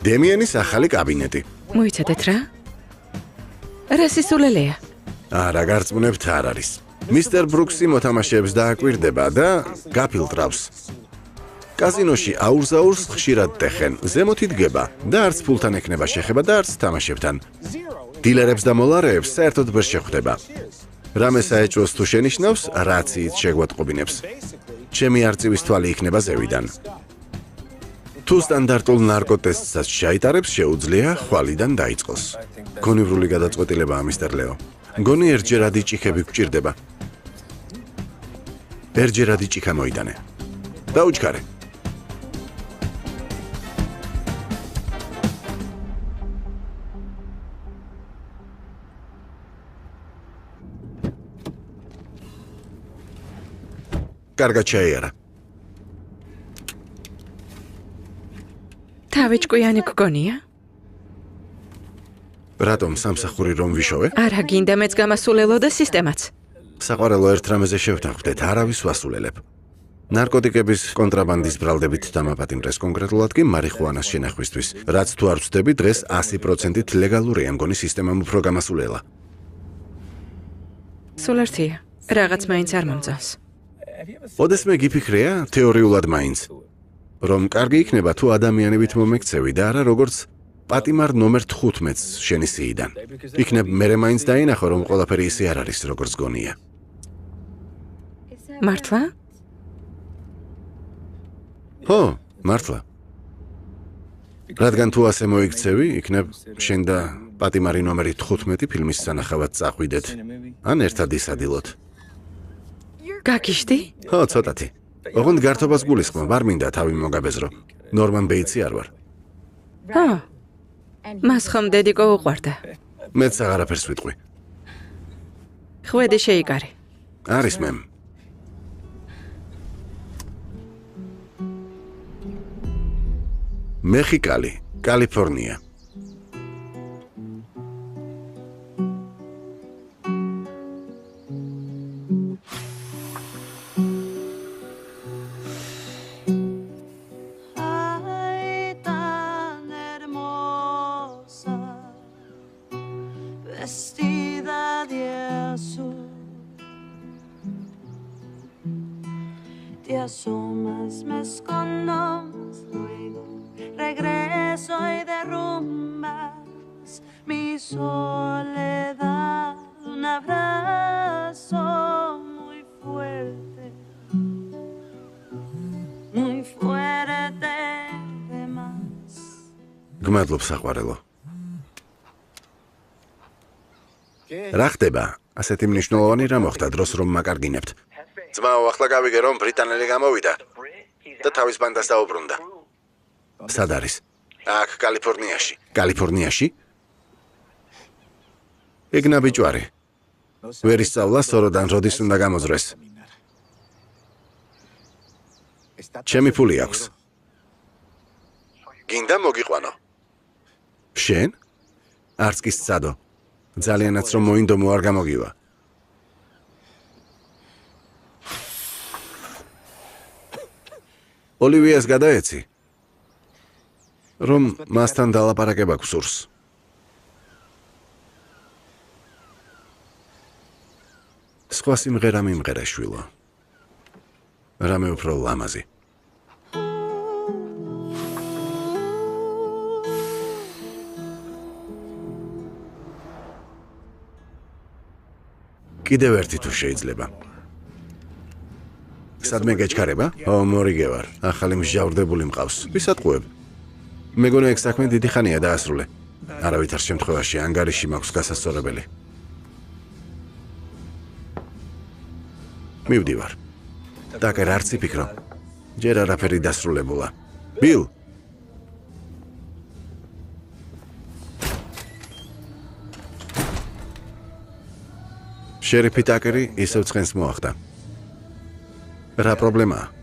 დემიენის ახალი კაბინეტი. მოიცადეთ რა? რა სისულელეა? არა, გარწმუნებთ არ არის. მისტერ ბრუქსი მოთამაშეებს დააკვირდება და გაფილტრავს. კაზინოში აურზაურს ხშირად ტეხენ, ზემოთ იდგება და არც ფულთან ექნება შეხება და არც თამაშებთან. დილერებს და მოლარეებს საერთოდ ვერ შეხვდება. რამე საეჭვოს თუ შენიშნავს, რაციით შეგვატყობინებს. ჩემი არწივის თვალი იქნება ზევიდან. თუ სტანდარტულ ნარკოტესტსაც ჩაიტარებს, შეუძლია ხვალიდან დაიწყოს. გონივრული გადაწყვეტილებაა, მისტერ ლეო. გონი ერთჯერადი ჭიქები გჭირდება. ერთჯერადი ჭიქა მოიტანე. დაუჩქარე. კარგად შეიარა. თავი ჭკვიანი გგონია? რატომ სამსახური რომ ვიშოვე? არა, გინდა მეც გამასულელო და სისტემაც. საყვარელო ერთ რამეზე შევთანხმდეთ, არავის ვასულელებ. ნარკოტიკების კონტრაბანდის ბრალდებით დამაპატიმრეს, კონკრეტულად კი მარიხუანას შენახვისთვის. რაც თუ არ ვწდები, დღეს 100%-ით ლეგალურია, მგონი სისტემამ უფრო გამასულელა. სულ ერთია. რაღაც მაინც არ მომწონს. ოდესმე გიფიქრია, თეორიულად მაინც, რომ კარგი იქნება თუ ადამიანებით მომექცევი და არა როგორც პატიმარ ნომერ 15-ს შენი სიიდან. იქნებ მერე მაინც დაინახო, რომ ყველაფერი ისე არ არის, როგორც გონია. მართლა? ხო, მართლა. რადგან თუ ასე მოიქცევი, იქნებ შენ და პატიმარი ნომერი 15 ფილმის სანახავად წაყვიდეთ. ან ერთად ისადილოთ. გაგიშდი? ხო, ცოტათი. ოღონდ გართობას გულისხმობ, არ მინდა თავი მოგაბეზრო. ნორმან ბეიცი არ ვარ. ხო. მას ხომ დედიკო უყვარდა. მეც აღარაფერს ვიტყვი. ხვედი შეიკარე. არის მემ. მეხიკალი, კალიფორნია. Te asomas, me escondo, luego regreso y derrumbas mi soledad. Un abrazo muy fuerte de más. გმადლობ საყვარელო. რა ხდება? ასეთი მნიშვნელოვანი რა მოხდა დროს რომ მაკარგინებთ. ძმაო, ახლა გავიგე რომ ბრიტანელი გამოვიდა და თავის ბანდას დაუბრუნდა. სად არის? აქ კალიფორნიაში. კალიფორნიაში? ეგნა ბიჭვარი. ვერ ისწავლა სოროდან როდის უნდა გამოძრეს. ჩემი ფული აქვს. გინდა მოგიყვანო. შენ? არც კი სცადო. ძალიანაც რომ მოინდომო არ გამოგივა. ოლივიას გადაეცი, რომ მასთან დალაპარაკება გსურს. სხვა სიმღერა მიმღერე შვილო. რამე უფრო ლამაზი. კიდევ ერთი თუ შეიძლება. სადმე გეჩქარება? მორიგე ვარ. ახალი მსჯავრდებული მყავს. ვისატყუებ? მეგონა ეგ საქმე დიდი ხანია დაასრულე. არავითარ შემთხვევაში ანგარიში მაქვს გასასწორებელი. მივდივარ. დაკერ არც იფიქრო. ჯერ არაფერი დასრულებულა. ბილ. შერიფი ტაკერი ისევ ცხენს მოახდა. რა პრობლემაა?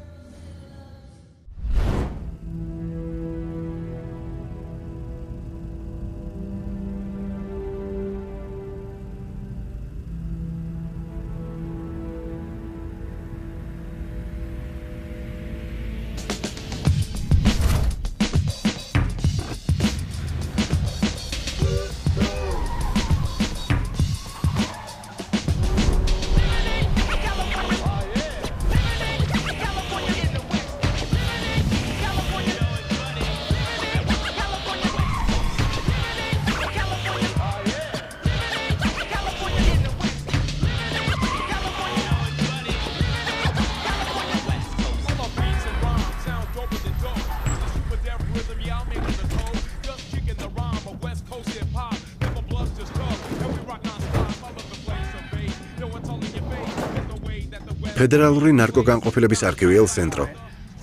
ფედერალური ნარკოგანყოფილების არქივი ელ ცენტრო.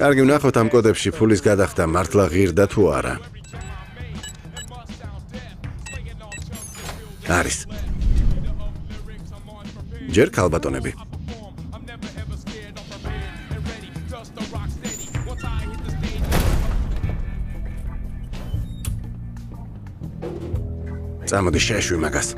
კარგი ვნახოთ ამ კოდებში ფულის გადახდა მართლა ღირდა თუ არა. არის. ჯერ ქალბატონები. წამოდი შეშვი მაგას.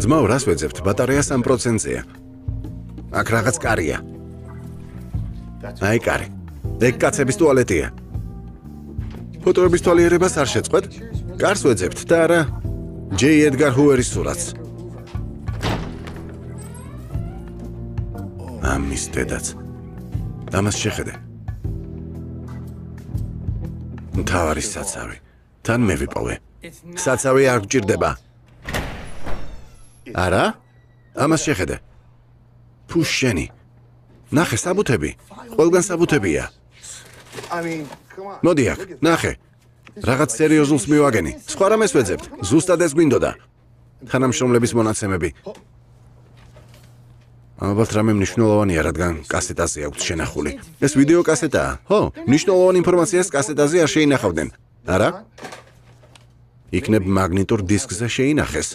ძმაო, რას ვეძებთ? ბატარეა 3%-ია. აქ რაღაც კარია. აი კარი. ეგ კაცების ტუალეტია. ფოტოების თვალიერებას არ შეწყვეტ? კარს ვეძებთ და არა ჯეი ედგარ ჰუერის სურათს. ამის დედაც. ამას შეხედე. მთავარი საცავი. თან მე ვიპოვე. საცავი არ გჭირდება. არა? ამას შეხედე. ფუშენი. ნახე საბუთები. ყველგან საბუთებია. მოდი აქ, ნახე. რაღაც სერიოზულს მივაგენი. სხვა რამეს ვეძებთ. ზუსტად ეს გვინდოდა. თანამშრომლების მონაცემები. ალბათ რამე მნიშვნელოვანია, რადგან კასეტაზე აქვს შენახული. ეს ვიდეო კასეტაა. ხო, მნიშვნელოვან ინფორმაციას კასეტაზე არ შეინახავდნენ. არა? იქნებ მაგნიტურ დისკზე შეინახეს.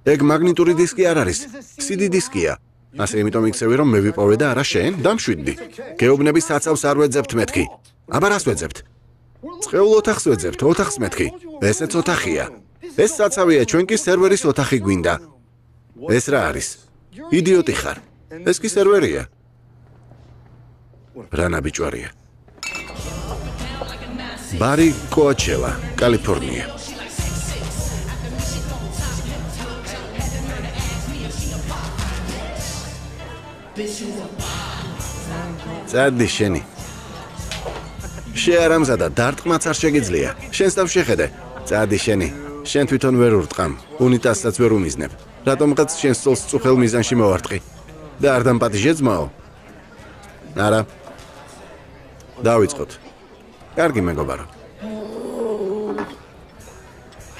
ეგ მაგნიტური დისკი არ არის. CD დისკია. ასე იმიტომ იქცევი რომ მე ვიპოვე და არა შენ? დამშვიდდი. გეუბნების საცავს არ ვეძებთ მეთქი. აბა რას ვეძებთ? წყეულ ოთახს ვეძებთ, ოთახს მეთქი. ესეც ოთახია. ეს საცავია, ჩვენ კი სერვერის ოთახი გვინდა. ეს რა არის? იდიოტი ხარ. ეს კი სერვერია. რა ნაბიჯვარია. ბარი კოაჩელა, კალიფორნია. წადი შენი. შეარამზადა, დარტყმაც არ შეგიძლია. შენს თავ შეხედე. წადი შენი. შენ თვითონ ვერ ურტყამ. უნიტაზსაც ვერ უმიზნებ. რატომღაც შენ სწორ წუხელ მიზანში მოვარტყი. და არ დამპატიჟე ძმაო. არა. დავიწყოთ. კარგი მეგობარო.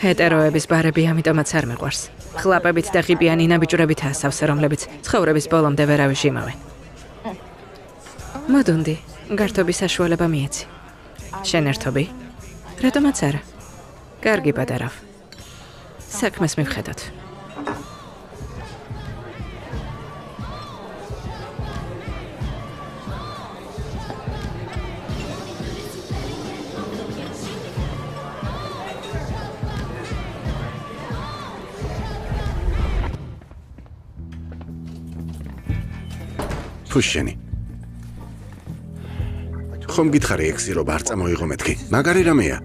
ჰეტეროების ბარები ამიტომაც არ მეყვარს. ხლაპებით და ღიბიანი ნაბიჯურებითაა სავსე, რომლებიც ცხოვრების ბოლომდე ვერავის იმავენ. მოდუნდი, გართობის საშუალება მიეცი. შენ ერთობი? რატომაც არა? კარგი პატარავ. საქმეს მივხედოთ. ფუშენი. ხომ გითხარი ექსი რომ არ წამოიღო მეთქი? მაგარი რამეა.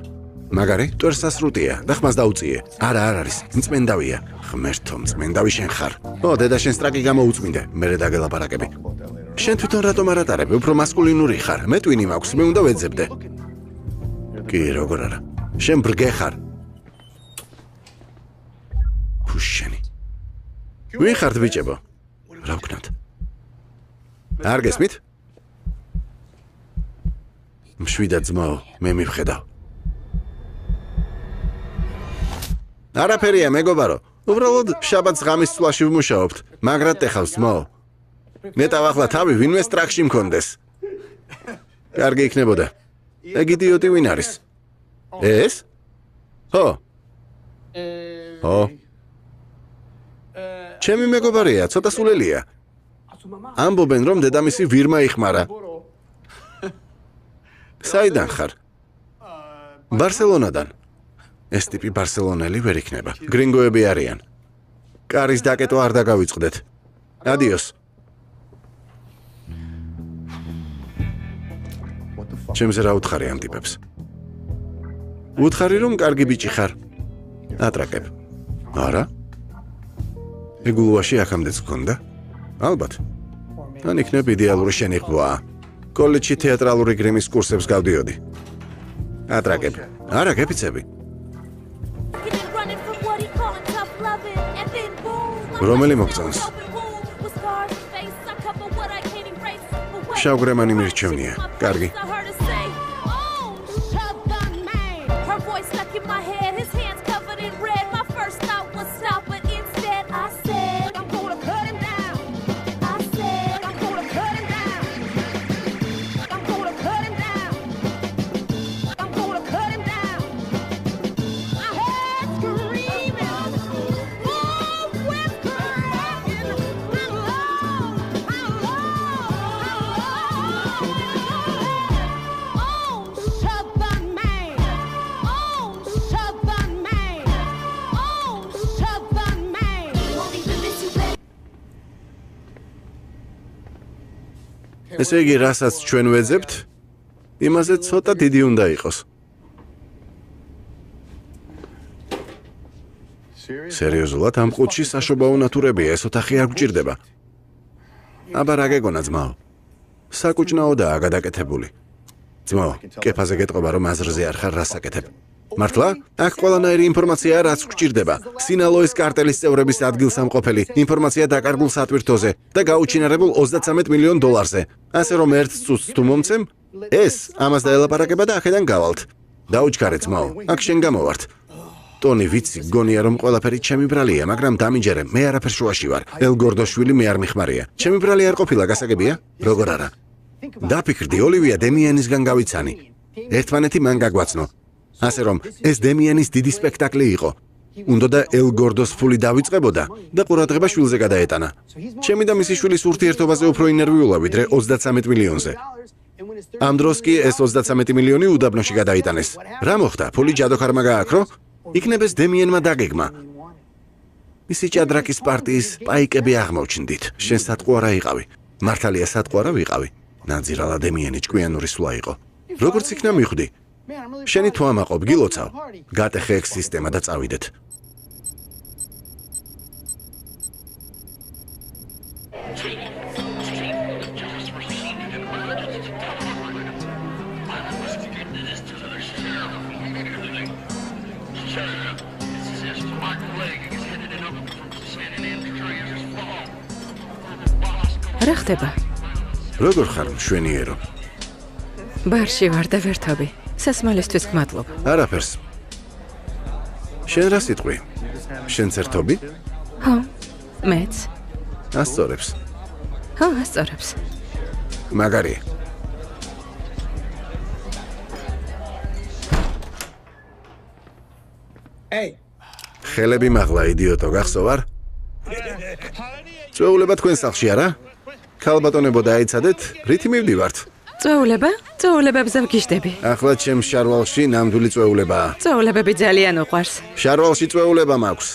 მაგარი ტვერსასრუტია და ხმას დაუწიე. არა, არ არის. მწმენდავია. ღმერთო, მწმენდავი შენ ხარ. ო, დედა შენ სტრაკი გამოუწმინდე. მერე დაგელაპარაკები. შენ თვითონ რატომ არ ატარებ? უფრო მასკულინური ხარ. მე ტვინი მაქვს, მე უნდა ვეძებდე. კი, როგორ არა. შენ ბრგე ხარ. შენი. ვინ ხართ ბიჭებო? რა ვქნათ? არ გესმით? მშვიდად ძმაო, მე მივხედავ. არაფერია, მეგობარო. უბრალოდ შაბათს ღამის წვლაში ვმუშაობთ. მაგრად ტეხავს ძმაო. ნეტავ ახლა თავი ვინმე სტრაქში მქონდეს. კარგი იქნებოდა. ეგ იდიოტი ვინ არის? ეს? ხო. ხო. ჩემი მეგობარია, ცოტა სულელია. ამბობენ, რომ დედამისი ვირმა იხმარა. საიდან ხარ? ბარსელონადან. ეს ტიპი ბარსელონელი ვერ იქნება. გრინგოები არიან. კარის დაკეტვა არ დაგავიწყდეთ. ადიოს. ჩემზე რა უთხარი ამ ტიპებს? უთხარი რომ კარგი ბიჭი ხარ. ატრაკებ. არა? ეგულვაში აქამდეც გქონდა? ალბათ. ან იქნებ იდეალური შენიღბვაა. კოლეჯში თეატრალური გრიმის კურსებს გავდიოდი. ატრაკებ. არა, გეფიცები. რომელი მოგწონს? შავგრემანი მირჩევნია. კარგი. ესე იგი, რასაც ჩვენ ვეძებთ, იმაზე ცოტა დიდი უნდა იყოს. სერიოზულად, ამ ყუთში საშობაო ნათურებია, ეს ოთახი არ გვჭირდება. აბა რა გეგონა ძმაო? საკუჭნაოდაა გადაკეთებული. ძმაო, კეფაზე გეტყობა, რომ აზრზე არ ხარ რას აკეთებ. მართლა? აქ ყველანაირი ინფორმაცია რაც გვჭირდება. სინალოის კარტელის წევრების ადგილსამყოფელი, ინფორმაცია დაკარგულ სატვირთოზე და გაუჩინარებულ 33 მილიონ დოლარზე. ასე რომ ერთ წუთს თუ მომცემ, ეს ამას დაელაპარაკება და აქედან გავალთ. დაუჩქარე ძმაო, აქ შენ გამოვართ. ტონი, ვიცი, გონია რომ ყველაფერი ჩემი ბრალია, მაგრამ დამიჯერე, მე არაფერ შუაში ვარ. ელგორდოშვილი მე არ მიხმარია. ჩემი ბრალი არ ყოფილა, გასაგებია? როგორ არა? დაფიქრდი, ოლივია დემიანისგან გავიცანი. ერთმანეთი მან გაგვაცნო. ასე რომ, ეს დემიანის დიდი სპექტაკლი იყო. უნდოდა ელგორდოს ფული დავიწყებოდა და ყურადღება შვილზე გადაეტანა. ჩემი და მისი შვილის ურთიერთობაზე უფრო ინერვიულა ვიდრე 33 მილიონზე. ამ დროს კი ეს 33 მილიონი უდაბნოში გადაიტანეს. რა მოხდა? ფული ჯადოქარმა გააქრო? იქნებ ეს დემიანმა დაგეგმა. მისი ჭადრაკის პარტიის პაიკები აღმოჩნდით. შენ სატყუ არა იყავი. მართალია სატყუ არა ვიყავი. ნაძირალა დემიანი ჭკვიანური სვლა იყო. როგორც იქნა მიხვდი? შენი თუ ამაყობ, გილოცავ. გატეხე ეგ სისტემა და წავიდეთ. რა ხდება? როგორ ხარ მშვენიერო? ბარში ვარ და ვერთობი. სასმალისთვის გმადლობ. არაფერს. შენ რა სიტყვი? შენ ცერთობი? ხო, მეც. ასწორებს. ხო, ასწორებს. მაგარი. ხელები მაღლა, იდიოტო, გახსოვარ? წვეულება თქვენ სახლში არა? ქალბატონებო დაიცადეთ, რითი მივდივართ? წვეულებებზე ვგიშდები. ახლა ჩემს შარვალში ნამდვილი წვეულებაა. წვეულებები ძალიან უყვარს. შარვალში წვეულება მაქვს.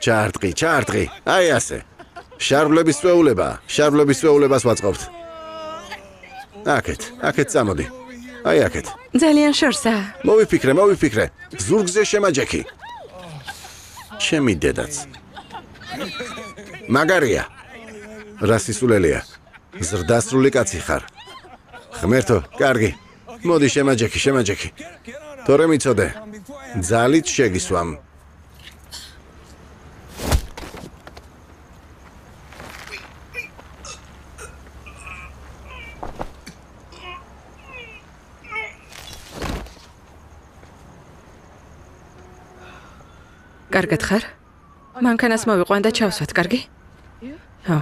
ჩარტყი. აი ასე. შარვლების წვეულებაა. შარვლების წვეულებას ვაწყობთ. აქეთ წამოდი. აი აქეთ. ძალიან შორსაა. მოვიფიქრე. ზურგზე შემაჯექი. ჩემი დედაც. მაგარია. რა სისულელია. ზრდასრული კაცი ხარ. ღმერთო, კარგი. მოდი შემაჯექი. თორე მიცოდე. ძალით შეგისვამ. კარგად ხარ? მანქანას მოვიყვან და ჩავსვათ, კარგი? ხო.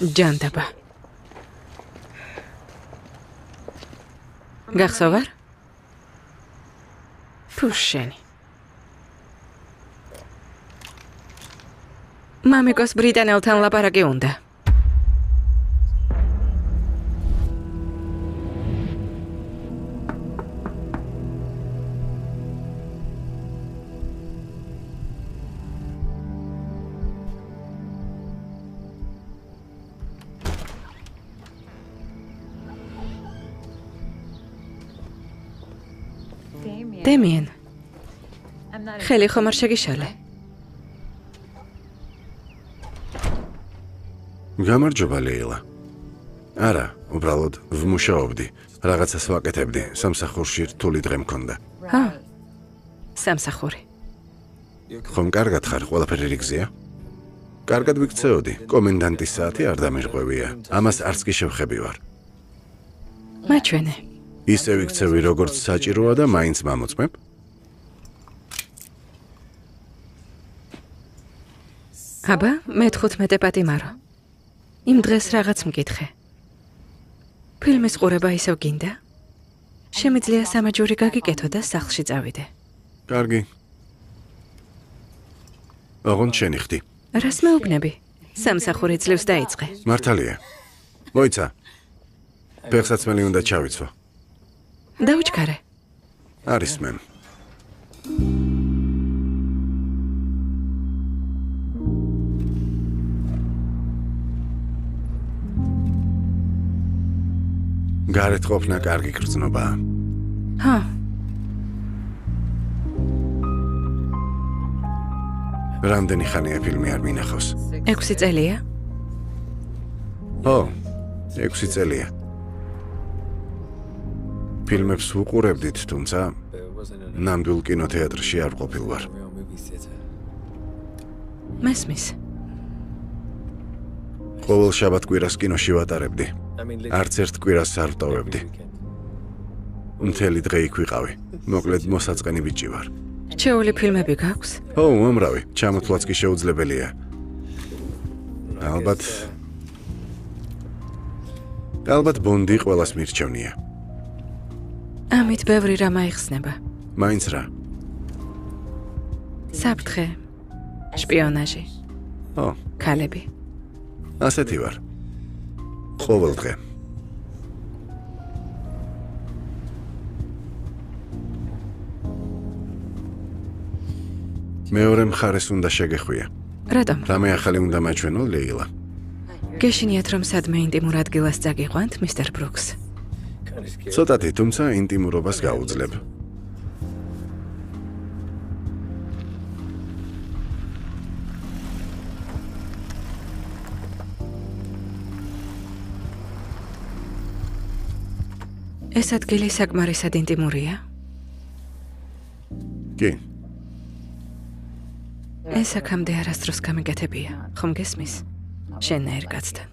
ჯანდაბა. გახსოვარ? ფუშენი. მამიკოს ბრიტანელთან ლაპარაკი უნდა. დემიენ. ხელი ხომ არ შეგიშალე? გამარჯობა ლეილა. არა, უბრალოდ ვმუშაობდი. რაღაცას ვაკეთებდი. სამსახურში რთული დღე მქონდა. ჰა. სამსახური. ხომ კარგად ხარ, ყველაფერი რიგზეა? კარგად ვიქცეოდი. კომენდანტის საათი არ დამირღვევია. ამას არც კი შევხები ვარ. მაჩვენე. ისე ვიქცევი როგორც საჭიროა და მაინც მამოწმებ? აბა, მე-15 პატიმარო. იმ დღეს რაღაც მკითხე. ფილმის ყურება ისევ გინდა? შემიძლია სამაჯური გაგიკეთო და სახლში წავიდე. კარგი. ოღონდ შენი ხდი. რას მეუბნები? სამსახური ძლივს დაიწყე. მართალია. მოიცა. ფეხსაცმელი უნდა ჩავიცვა. დაუჩქარე. არის მე. გარეთ ყოფნა კარგი გრძნობაა. ჰა. რამდენი ხანია ფილმი არ მინახავს? 6 წელია? ო, 6 წელია. ფილმებს ვუყურებდით, თუმცა ნამდვილ კინოთეატრში არ ყოფილ ვარ. მესმის. ყოველ შაბათ-კვირას კინოში ვატარებდი. არც ერთ კვირას არ ვტოვებდი. მთელი დღე იქ ვიყავი. მოკლედ მოსაწყენი ბიჭი ვარ. რჩეული ფილმები გაქვს? ო, უამრავი. ჩამოთვლაც კი შეუძლებელია. ალბათ ბონდი ყველას მირჩევნია. ამით ბევრი რამ აიხსნება. მაინც რა? საფრთხე, შპიონაჟი, ო, ქალები. ასეთი ვარ. ყოველ დღე. მეორე მხარეს უნდა შეგეხვია. რატომ? რამე ახალი უნდა მაჩვენო, ლეილა? გეშინიათ რომ სადმე ინტიმურ ადგილას წაგიყვანთ, მისტერ ბრუქს. ცოტათი, თუმცა ინტიმურობას გაუძლებ. ეს ადგილი საკმარისად ინტიმურია? კი, ეს აქამდე არასდროს გამიგეთებია, ხომ გესმის? შენნაირ კაცთან.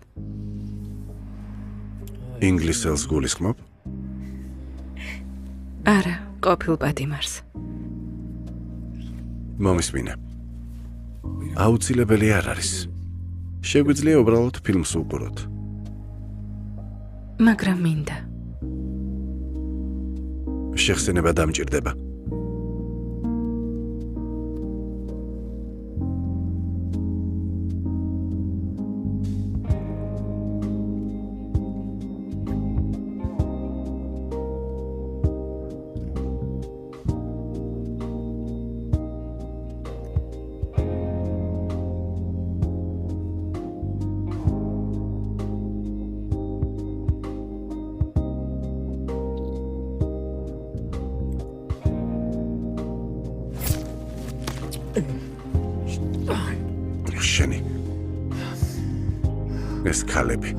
ინგლისელს გულისხმობ? არა, ყოფილ პატიმარს. მომისმინე. აუცილებელი არ არის. შეგვიძლია უბრალოდ ფილმს უყუროთ. მაგრამ მინდა. შეხსენება დამჭირდება. ეს ქალები.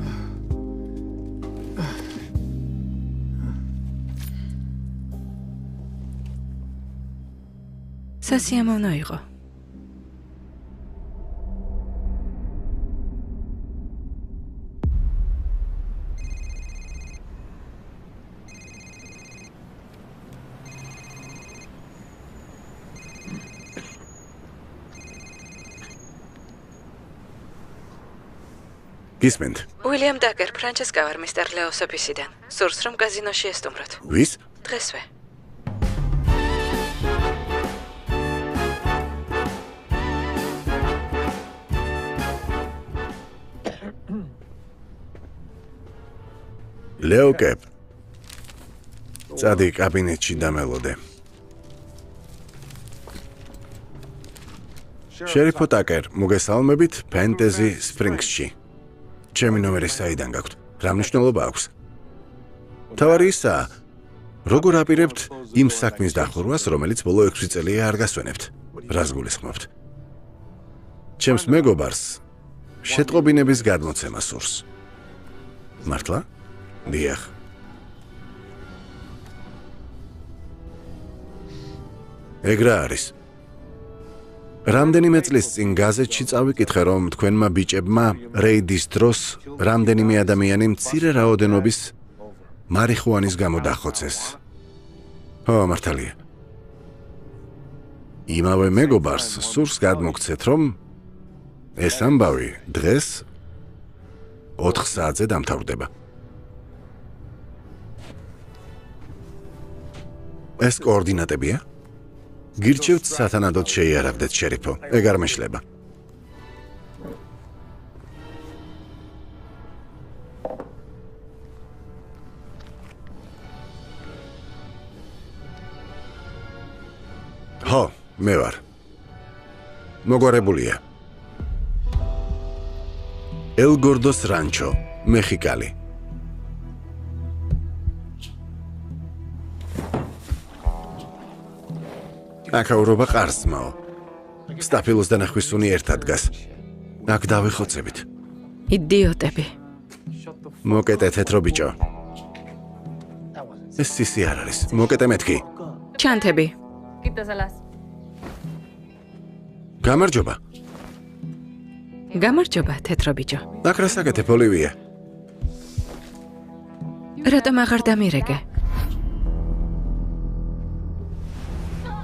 სასიამოვნო იყო. გისმენთ? უილიამ დაკერ, ფრანჩესკა ვარ მისტერ ლეოს ოფისიდან. სურს რომ კაზინოში ესტუმროთ. ვის? დღესვე. ლეო კეპ. წადი კაბინეტში დამელოდე. შერიფო ტაკერ, მოგესალმებით ფენტეზი სპრინგსში. ჩემი ნომერი საიდან გაქვთ? რა მნიშვნელობა აქვს? თავარი ისაა, როგორ აპირებთ იმ საქმის დახურვას, რომელიც ბოლო 6 წელია არ გასვენებთ? რას გულისხმობთ? ჩემს მეგობარს შეტყობინების გადმოცემა სურს. მართლა? დიახ. ეგრა არის. რამდენიმე წლის წინ გაზეთში წავიკითხე, რომ თქვენმა ბიჭებმა რეიდის დროს რამდენიმე ადამიანი მცირე რაოდენობის მარიხუანის გამო დახოცეს. ო, მართალია. იმავე მეგობარს სურს გადმოგცეთ, რომ ეს ამბავი დღეს 4 საათზე დამთავრდება. ეს კოორდინატებია? გირჩევთ სათანადოდ შეიარაღდეთ შერიფო, ეგ არ მეშლება. ხო, მე ვარ. მოგვარებულია. ელ გორდოს რანჩო, მეხიკალი. აკაურობა ყარსმაო. სტაფილოს დანახვის უნი ერთად დგას. აქ დავიხოცებით. იდიოტები. მოკეტე თეთრო ბიჭო. ეს სისი არ არის. მოკეტე მეთქი. ჩანთები. გამარჯობა. გამარჯობა, თეთრო ბიჭო. აქ რა საკეთებ, ოლივია? რატომ აღარ დამირეკე?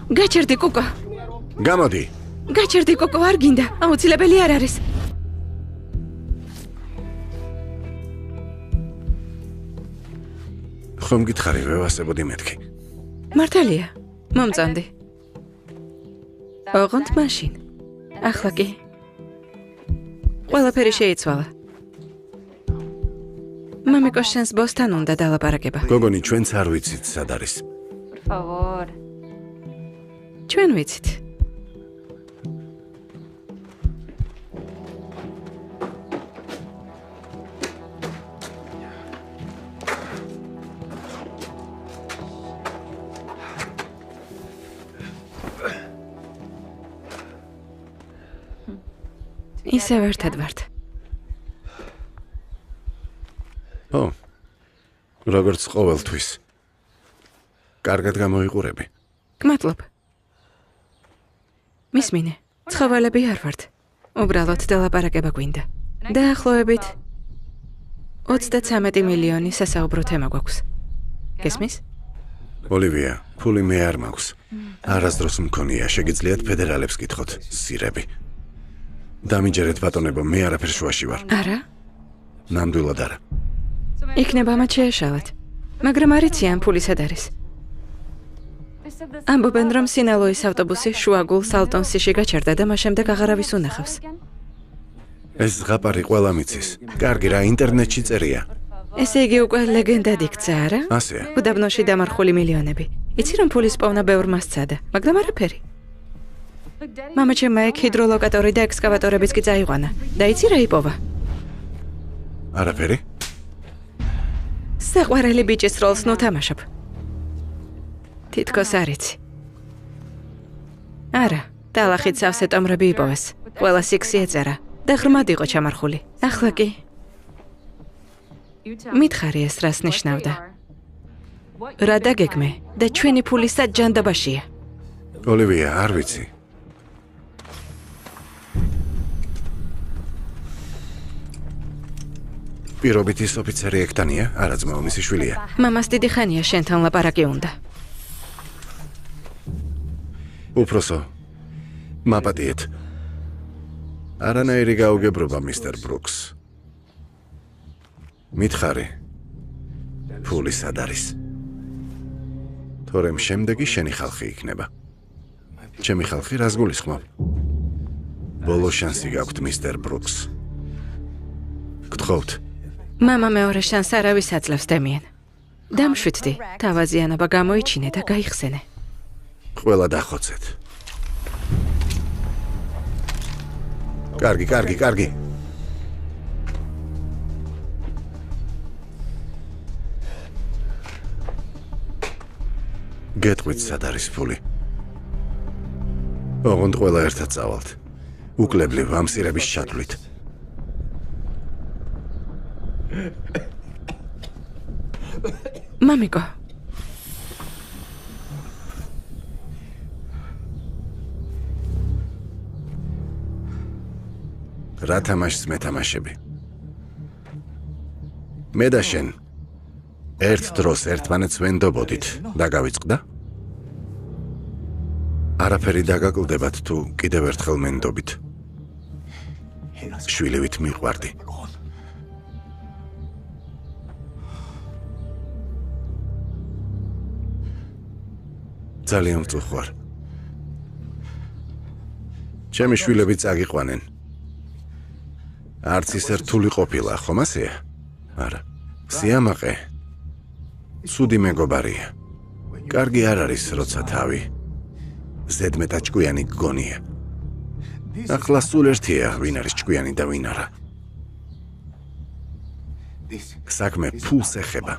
გაჩერდი კუკო. გამოდი. გაჩერდი კუკო, არ გინდა. აუცილებელი არ არის. ხომ გითხარი, ვევასებოდი მეთქი. მართალია. მომწონდი. ოღონდ მაშინ. ახლა კი. ყველაფერი შეიცვალა. მამიკოს შენს ბოსთან უნდა დალაპარაკება. გოგონი, ჩვენც არ ვიცით სად არის. Por favor. ჩვენ ვიცით. ისევ ერთად ვართ. ო, როგორც ყოველთვის. კარგად გამოიყურები. გმადლობ. მისმინე, ცხოველები არ ვართ. უბრალოდ დალაპარაკება გვინდა. დაახლოებით 33 მილიონი სასაუბრო თემა გვაქვს. გესმის? ოლივია, ფული მე არ მაქვს. არასდროს მქონია, შეგიძლიათ ფედერალებს კითხოთ, სირები. დამიჯერეთ ბატონებო, მე არაფერ შუაში ვარ. არა? ნამდვილად არა. იქნება მათ შეეშალათ. მაგრამ არ იციან ფული სად არის. ამბობენ, რომ სინალოის ავტობუსი შუაგულ სალტონსიში გაჩერდა და მას შემდეგ აღარავის უნახავს. ეს ზღაპარი ყველა მიცის. კარგი რა, ინტერნეტში წერია. ესე იგი უკვე ლეგენდად იქცა, არა? ასეა. უდაბნოში დამარხული მილიონები. იცი რომ ფულის პოვნა ბევრ მასცადა, მაგრამ არაფერი. მამა ჩემმა ეგ ჰიდროლოკატორი და ექსკავატორებიც კი წაიყვანა. და იცი რა იპოვა? არაფერი? საყვარელი ბიჭის როლს ნუთამაშობ. თითქოს არ იცი. არა, დალახით სავსე ტომრები იპოვეს. ყველა სიქსი ეწერა და ღრმად იყო ჩამარხული. ახლა კი მითხარი ეს რას ნიშნავდა? რა დაგეგმე და ჩვენი ფული სად ჯანდაბაშია? ოლივია, არ ვიცი. პირობით ის ოფიცერი ექტანია, არა ძმაო, მისი შვილია. მამას დიდი ხანია შენთან ლაპარაკი უნდა. უფროსო, მაპატიეთ. არანაირი გაუგებრობა, მისტერ ბრუკს. მითხარი, ფული სად არის? თორემ შემდეგი შენი ხალხი იქნება. ჩემი ხალხი რას გულისხმობ? ბოლო შანსი გაქვთ, მისტერ ბრუკს. გთხოვთ. მამა მეორე შანს არავის აძლევს დემიენ. დამშვიდდი, თავაზიანობა გამოიჩინე და გაიხსენე. ყველა დახოცეთ. კარგი. გეტყვით სად არის ფული? ოღონდ ყველა ერთად წავალთ. უკლებლივ ამსირების ჩათვლით. მამიკო. რა თამაშს მეთამაშები? მე და შენ ერთ დროს ერთმანეთს ვენდობოდით და გავიწყდა? არაფერი დაგაკლდებათ თუ კიდევ ერთხელ მენდობით. შვილივით მიყვარდი. ძალიან ვწუხვარ. ჩემი შვილები წაგიყვანენ. არც ის რთული ყოფილა, ხომ ასეა? არა. სიამაყე. ცუდი მეგობარია. კარგი არ არის, როცა თავი ზედმეტად ჭკვიანი გგონია. ახლა სულ ერთია, ვინ არის ჭკვიანი და ვინ არა. საქმე ფულს ეხება.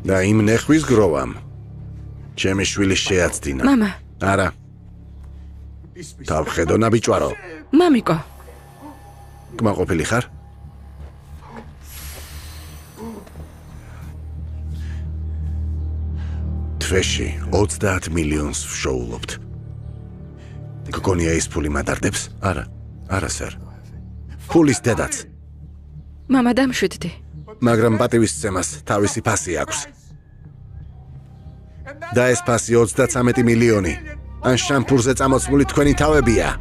და იმ ნეხვის გროვამ ჩემი შვილი შეაცდინა. მამა. არა. თავხედო ნაბიჭვარო. მამიკო. კმაყოფილი ხარ? თვეში 30 მილიონს ვშოულობთ. გგონია ის ფული მადარდებს? არა. არა, სერ. ფულის დედაც. მამა, დამშვიდდი. მაგრამ პატივისცემას თავისი ფასი აქვს. და ეს ფასი 33 მილიონი. ან შამპურზე წამოწმული თქვენი თავებია.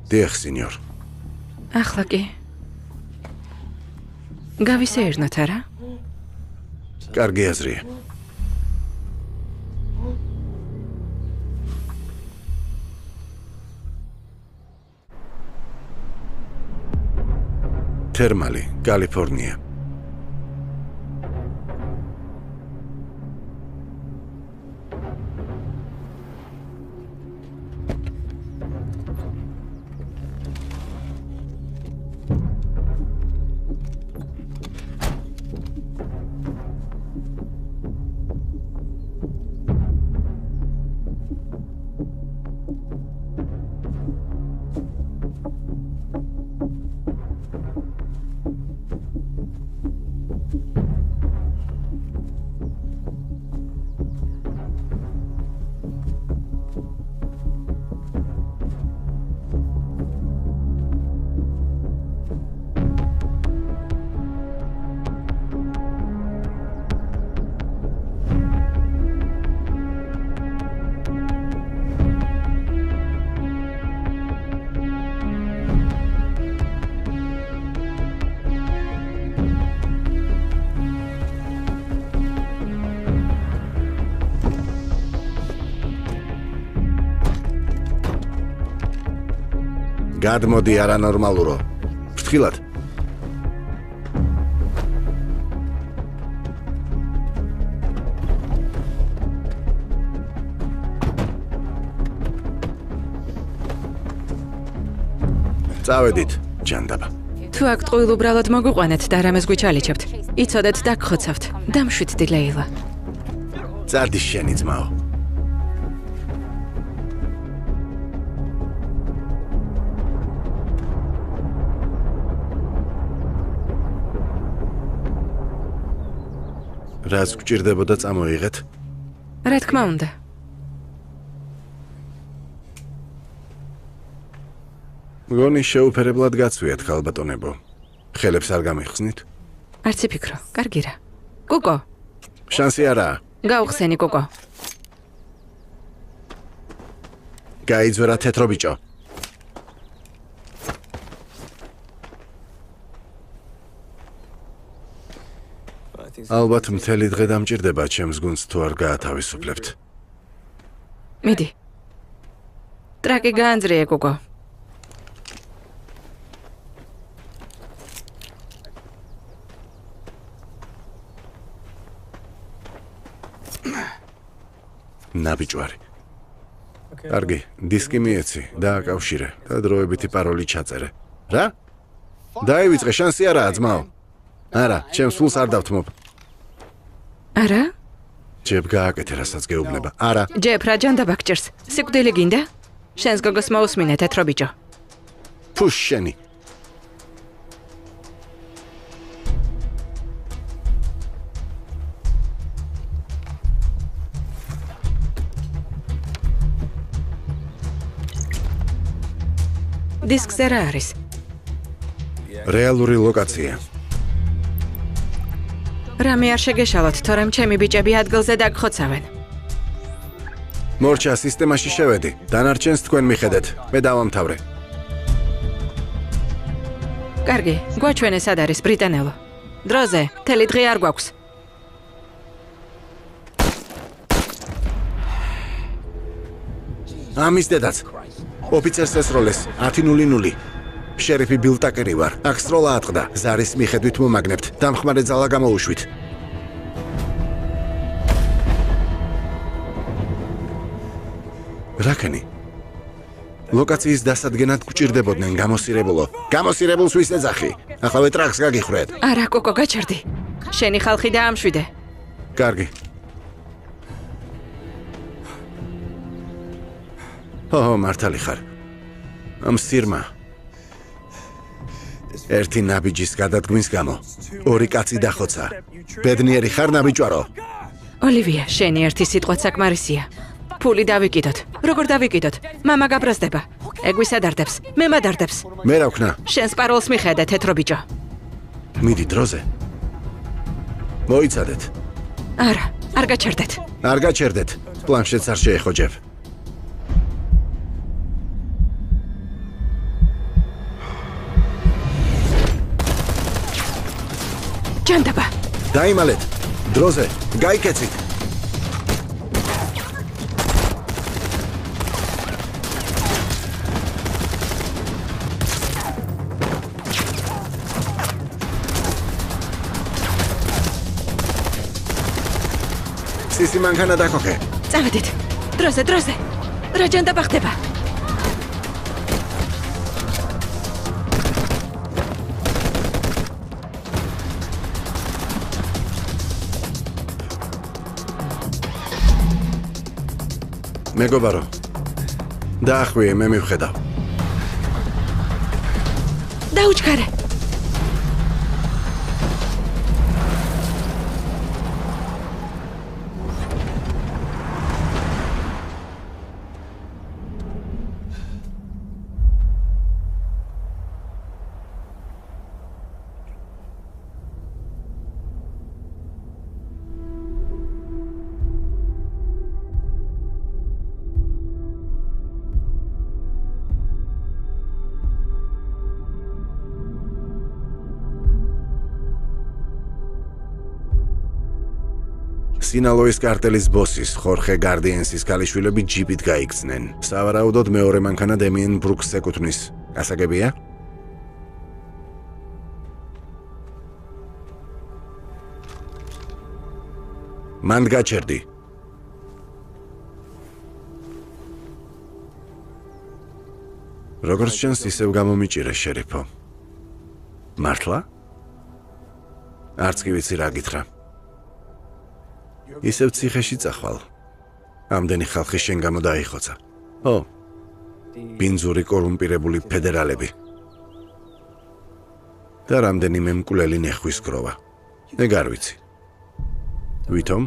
დიახ, სინიორ. ახლა კი. გავისეირნოთ, არა? კარგი აზრია. თერმალი, კალიფორნია. გადმოდი არანორმალურო. ფრთხილად. წავედით, ჯანდაბა. თუ აქ ტყუილ უბრალოდ მოგვიყვანეთ და რამეს გვიჩალიჩებთ, იცოდეთ დაგხოცავთ. დამშვიდდი, ლეილა. წარდი შენი ძმაო. რაც გჭირდებოდა წამოიღეთ? რა თქმა უნდა. მგონი შეუფერებლად გაცვიათ ხალბატონებო. ხელებს არ გამიხსნით? არც იფიქრო. კარგი რა. კუკო, შანსი არაა. გაუხსენი კუკო. გაიძვერა თეთრო ბიჭო. ალბათ მთელი დღე დამჭირდება ჩემს გუნდს თუ არ გაათავისუფლებთ. მიდი. ტრაკი გაანძრია კუკო. ნაბიჯვარი. კარგი, დისკი მიეცი, დააკავშირე და დროებითი პაროლი ჩაწერე. რა? დაივიწყე, შანსი არაა ძმაო. არა, ჩემს ფულს არ დავთმობ. არა? ჯებ გააკეთე, რასაც გეუბნება. არა. ჯეფ რა ჯანდაბა გჭირს? სიკვდილი გინდა? შენს გოგოს მოусმინე თეთრო ბიჭო. ფუშ შენი. დისკზე რა არის? რეალური ლოკაცია. რამე არ შეგეშალოთ, თორემ ჩემი ბიჭები ადგილზე დაგხოცავენ. მორჩა, სისტემაში შევედი. დანარჩენს თქვენ მიხედეთ. მე დავამთავრე. კარგი, გვაჩვენე სად არის ბრიტანელო. დროზე, მთელი დღე არ გვაქვს. ამის დედაც. ოფიცერს ესროლეს 10:00. შერიფი ბილ ტაკერი ვარ. აქ სროლა ატყდა. ზარის მიხედვით მომაგნებთ. დამხმარე ძალა გამოუშვით. რაკენი? ლოკაციის დასადგენად გვჭირდებოდნენ გამოსირებულო. გამოსირებულს ვის ეძახი? ახლა ტრაქს გაგიხრეთ. არა, კოკო, გაჩერდი. შენი ხალხი დაამშვიდე. კარგი. მართალი ხარ. ამ სირმა ერთი ნაბიჯის გადადგმის გამო ორი კაცი დახოცა. ბედნიერი ხარ ნაბიჯვარო. ოლივია, შენი ერთი სიტყვაც საკმარისია. ფული დავიკიდოთ. როგორ დავიკიდოთ? მამა გაბრაზდება. ეგ ვისა დარდებს? მე მადარდებს. მე რა ვქნა? შენს პაროლს მიხედე, თეთრო ბიჭო. მიდი დროზე. მოიცადეთ. არა, არ გაჩერდეთ. არ გაჩერდეთ. პლანშეტს არ შეეხოჯებ. ჯანდაბა. დაიმალეთ. დროზე. გაიქეცით. სისი მანქანა დაქოქე. წავედით. დროზე, დროზე. რა ჯანდაბა ხდება? მეგობარო. დაახვიე, მე მივხედავ. დაუჩქარე. სინალოის კარტელის ბოსის ხორხე გარდიენსის ქალიშვილები ჯიპით გაიქცნენ. სავარაუდოდ მეორე მანქანა დემიენ ბრუკს ეკუთვნის. გასაგებია? მან გაჩერდი. როგორც ჩანს, ისევ გამომიჭირე შერიფო. მართლა? არც კი ვიცი რა გითხრა. ისევ ციხეში წახვალ. ამდენი ხალხი შენ გამო დაიხოცა. ო, ბინძური კორუმპირებული ფედერალები. და რამდენიმე მკვლელი ნეხვის გროვა. ეგ არ ვიცი. ვითომ?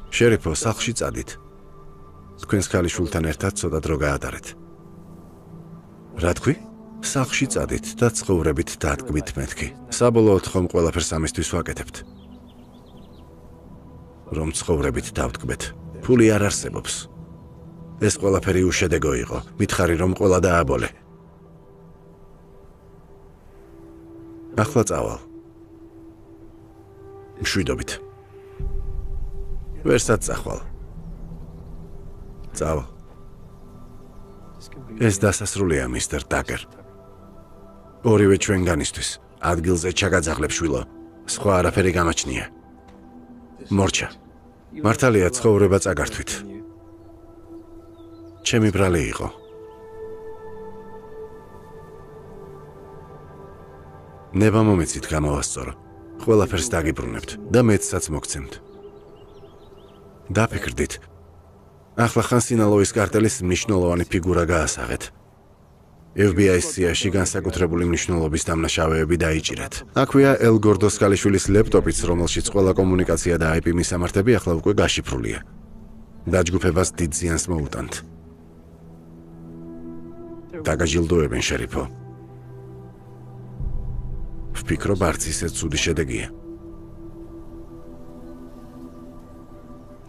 შერიფო, სახლში წადით. თქვენს ქალიშვილთან ერთად ცოტა დრო გაატარეთ. რა თქვი? სახლში წადით და ცხოვრებით დადგმით მეთქი. საბოლოოდ ხომ ყველაფერს ამისთვის ვაკეთებთ. რომ ცხოვრებით დავდგმეთ. ფული არ არსებობს. ეს ყველაფერი უშედეგო იყო. მითხარი რომ ყველა დააბოლე. ახლა წავალ. მშვიდობით. ვერსად წახვალ. წავალ. ეს დასასრულია, მისტერ ტაკერ. ორივე ჩვენგანისთვის. ადგილზე ჩაგაძაღლებ შვილო. სხვა არაფერი გამაჩნია. მორჩა. მართალია ცხოვრება წაგართვით. ჩემი ბრალი იყო. ნება მომეცით გამოვასწორო. ყველაფერს დაგიბრუნებთ და მეცსაც მოგცემთ. დაფიქრდით. ახლა ხან სინალოის კარტელის მნიშვნელოვანი ფიგურა გაასაღეთ. FBI-ის სიაში განსაკუთრებული მნიშვნელობის დამნაშავეები დაიჭირეთ. აქვეა ელ გორდოს ქალიშვილის ლეპტოპიც, რომელშიც ყველა კომუნიკაცია და IP მისამართები ახლა უკვე გაშიფრულია. დაჯგუფებას დიდ ზიანს მოუტანთ. დაგაჯილდოებენ, შერიფო. ვფიქრობ, არც ისე ცუდი შედეგია.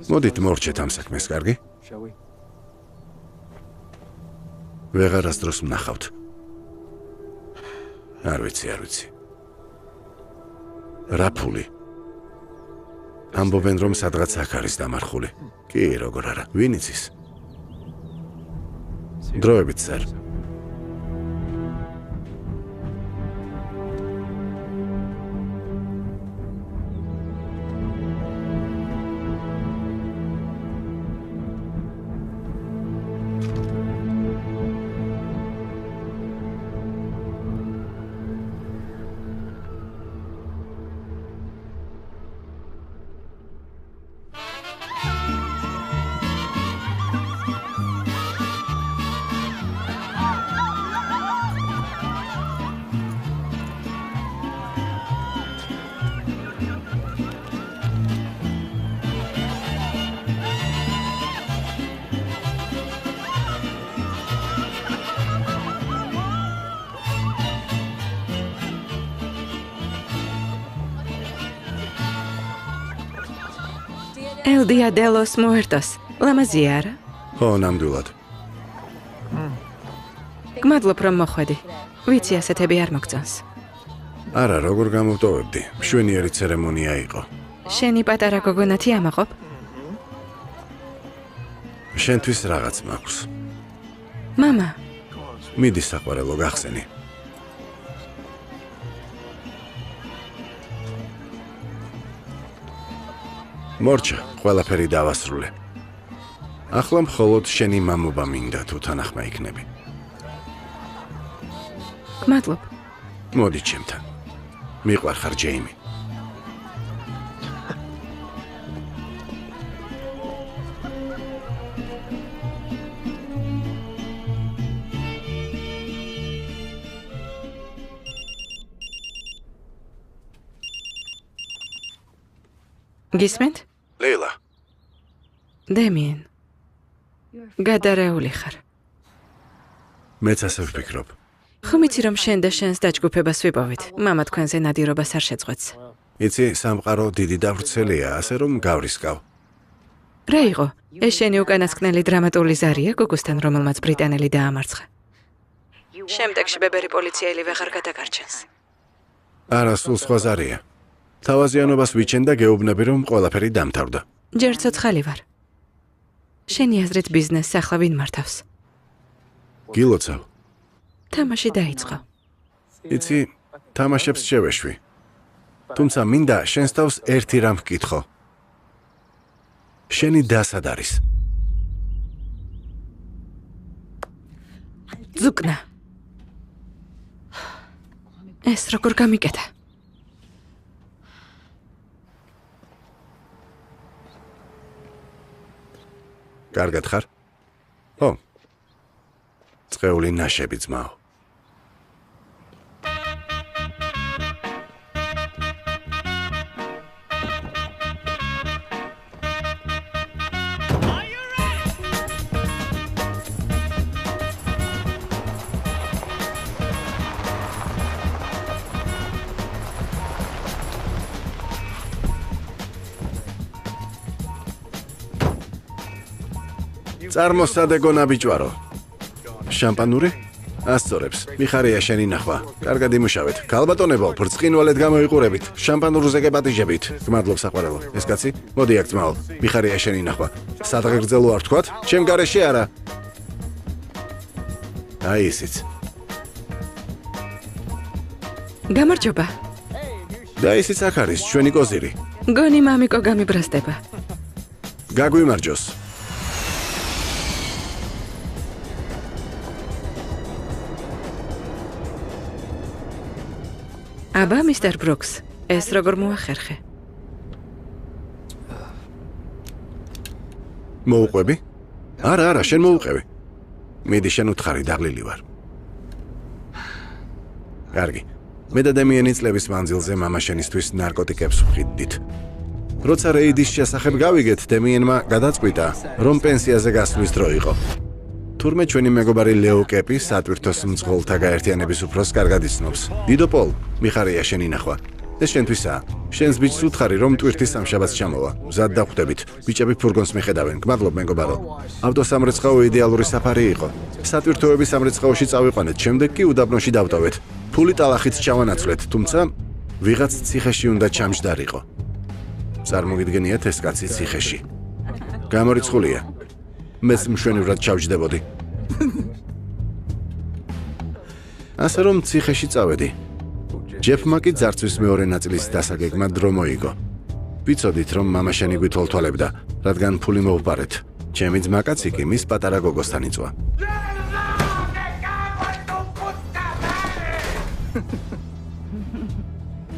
მოდით მორჩეთ ამ საქმეს, კარგი? ვეღარასდროს ვნახავთ. არ ვიცი. რა ფული? ამბობენ, რომ სადღაც აქ არის დამარხული. კი, როგორ არა, ვინ იცის? დროებით, სერ. El Dia de los Muertos. ლამაზია არა? ხო, ნამდვილად. გმადლობ რომ მოხვედი. ვიცი ასეთები არ მოგწონს. არა, როგორ გამოვტოვებდი. მშვენიერი ცერემონია იყო. შენი პატარა გოგონათი ამაყობ? შენთვის რაღაც მაქვს. მამა, მიდი საყვარელო, გახსენი. მორჩა, ყველაფერი დავასრულე. ახლა მხოლოდ შენი მამობა მინდა თუ თანახმა იქნები. გმადლობ. მოდი ჩემთან. მიყვარხარ, ჯეიმი. გისმენთ? ლეილა, დემიენ. გადარეული ხარ. მეც ასე ვფიქრობ. ხომ იცი რომ შენ და შენს დაჯგუფებას ვიპოვით? მამა თქვენზე ნადირობას არ შეწყვეტს. იცი, სამყარო დიდი დავრცელია, ასე რომ გავრისკავ. რა იყო? ეს შენი უკანასკნელი დრამატული ზარია გოგოსთან, რომელმაც ბრიტანელი დაამარცხა. შემდეგში ბებერი პოლიციელი ვეღარ გადაგარჩენს. არა, სულ სხვა ზარია. თავაზიანობას ვიჩენ და გეუბნები, რომ ყველაფერი დამთავრდა. ჯერ ცოცხალი ვარ. შენი აზრით ბიზნესს ახლა ვინ მართავს? გილოცავ. თამაში დაიწყო. იცი, თამაშებს შევეშვი. თუმცა მინდა შენს თავს ერთი რამ ვკითხო. შენი და სად არის? ზუკნა. ეს როგორ გამიკეთა? კარგად ხარ? ო. წეული ნაშები ძმაო. წარმოსადეგო ნაბიჯვარო. შამპანური? ასწორებს. მიხარია შენი ნახვა. კარგად იმუშავეთ. ქალბატონებო, ბრწყინვალედ გამოიყურებით. შამპანურზე გეპატიჟებით. გმადლობ საყვარელო. ეს კაცი? მოდი აქ ძმაო. მიხარია შენი ნახვა. სადღეგრძელო არ თქვათ? ჩემ გარეშე არა. აი ისიც. გამარჯობა. და ისიც აქ არის ჩვენი კოზირი. გონი მამიკო გამიბრასდება. გაგვიმარჯოს. აბა, მისტერ ბრუქს, ეს როგორ მოახერხე? მოუყვები? არა, შენ მოუყვები. მიდი შენ უთხარი, დაღლილი ვარ. კარგი. მე და დემიანი წლების მანძილზე მამა შენისთვის ნარკოტიკებს ვხიდდით. როცა რეიდის შესახებ გავიგეთ, დემიანმა გადაწყვიტა, რომ პენსიაზე გასვლის დრო იყო. თურმე ჩვენი მეგობარი ლეო კეპი სატვირთოს მძღოლთა გაერთიანების უფროს კარგად იცნობს. დიდო პოლ, მიხარია შენი ნახვა. ეს შენთვისაა. შენს ბიჭს უთხარი, რომ ტვირთის სამშაბათს ჩამოვა. მზად დახვდებით. ბიჭები ფურგონს მიხედავენ. გმადლობ მეგობარო. ავტოსამრეცხაო იდეალური საფარი იყო. სატვირთოების სამრეცხაოში წავიყვანეთ, შემდეგ კი უდაბნოში დავტოვეთ. ფული ტალახით ჩავანაცვლეთ, თუმცა ვიღაც ციხეში უნდა ჩამჯდარიყო. წარმოგიდგენიათ ეს კაცი ციხეში. გამორიცხულია. მეც მშვენივრად ჩავჯდებოდი. ასე რომ ციხეში წავედი. ჯეფმა კი ძარცვის მეორე ნაწილის დასაგეგმა დრო მოიგო. ვიცოდით, რომ მამა შენი გვითოლთვალებდა, რადგან ფული მოვპარეთ. ჩემი ძმაკაცი კი მის პატარა გოგოსთან იწვა.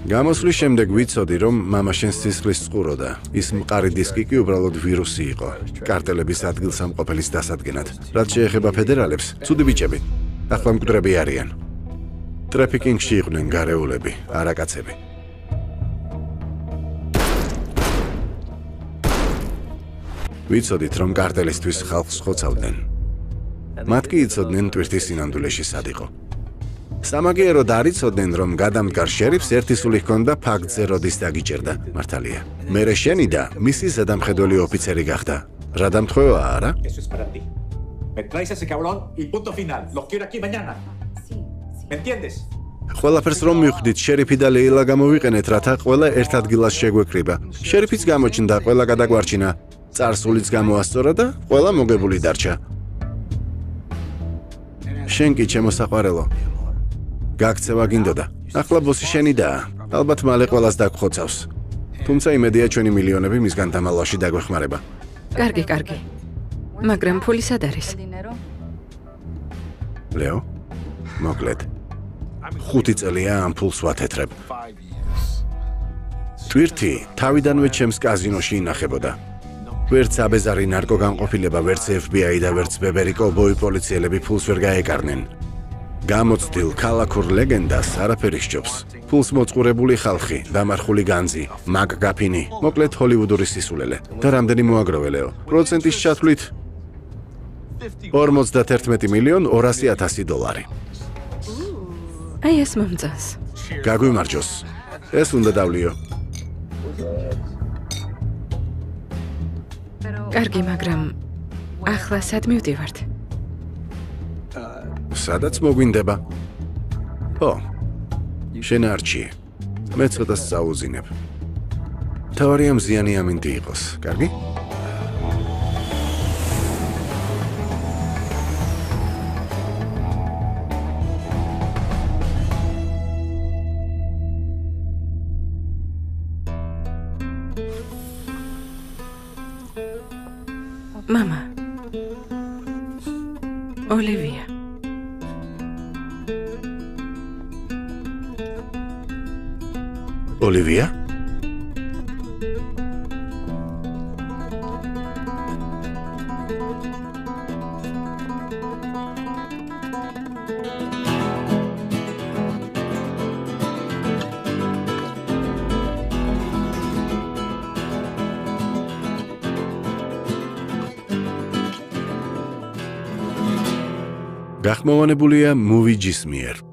გამოსვლის შემდეგ ვიცოდი, რომ მამა შენს სისხლის წყუროდა. ის მყარი დისკი კი უბრალოდ ვირუსი იყო. კარტელების ადგილსამყოფელის დასადგენად. რაც შეეხება ფედერალებს, ცუდი ბიჭები. ახლა მკვდრები არიან. ტრაფიკინგში იყვნენ გარეულები, არა კაცები. ვიცოდით, რომ კარტელისთვის ხალხს ხოცავდნენ. მათ კი იცოდნენ ტვირთის სინამდვილეში სად იყო. სამაგიეროდ არ იცოდნენ, რომ გადამდგარ შერიფს ერთი სული ჰქონდა ფაქტზე როდის დაგიჭერდა. მართალია. მერე შენი და მისი ზედამხედველი ოფიცერი გახდა. რა დამთხოვა, არა? Eso es para ti. Me traes ese cabrón y punto final. Los quiero aquí mañana. ¿Me entiendes? ყველაფერს რომ მივხვდით, შერიფი და ლეილა გამოვიყენეთ, რათა ყველა ერთ ადგილას შეგვეკრიბა. შერიფიც გამოჩნდა, ყველა გადაგვარჩინა. წარსულიც გამოასწორა და ყველა მოგებული დარჩა. შენ კი ჩემო საყვარელო. გაქცევა გინდოდა. ახლა ბოსი შენი და ალბათ მალე ყველას დაგხოცავს. თუმცა იმედია ჩვენი მილიონები მისგან დამალავში დაგვეხმარება. კარგი. მაგრამ ფული სად არის? ლეო, მოკლედ. 5 წელია ამ ფულს ვათეთრებ. ტვირთი თავიდანვე ჩემს კაზინოში ინახებოდა. ვერც აბეზარი ნარკოგანყოფილება, ვერც FBI და ვერც ბებერი კოვბოი პოლიციელები ფულს ვერ გაეკარნენ. გამოცდილ ქალაქურ ლეგენდას არაფერი სჯობს. ფულს მოწყურებული ხალხი, დამარხული განძი, მაკგაფინი, მოკლედ ჰოლივუდური სისულელე. და რამდენი მოაგროვე ლეო? პროცენტის ჩათვლით 51,200,000 დოლარი. აი ეს მომწონს. გაგვიმარჯოს. ეს უნდა დავლიო. კარგი, მაგრამ ახლა სად მივდივართ? სადაც მოგვინდება. ო, შენ არჩიე. მე ცოტა სწაუზინებ. თავარია მზიანი ამინდი იყოს, კარგი? მამა. ოლივია. ოლივია? გახმოვანებულია Movie-ჯის მიერ.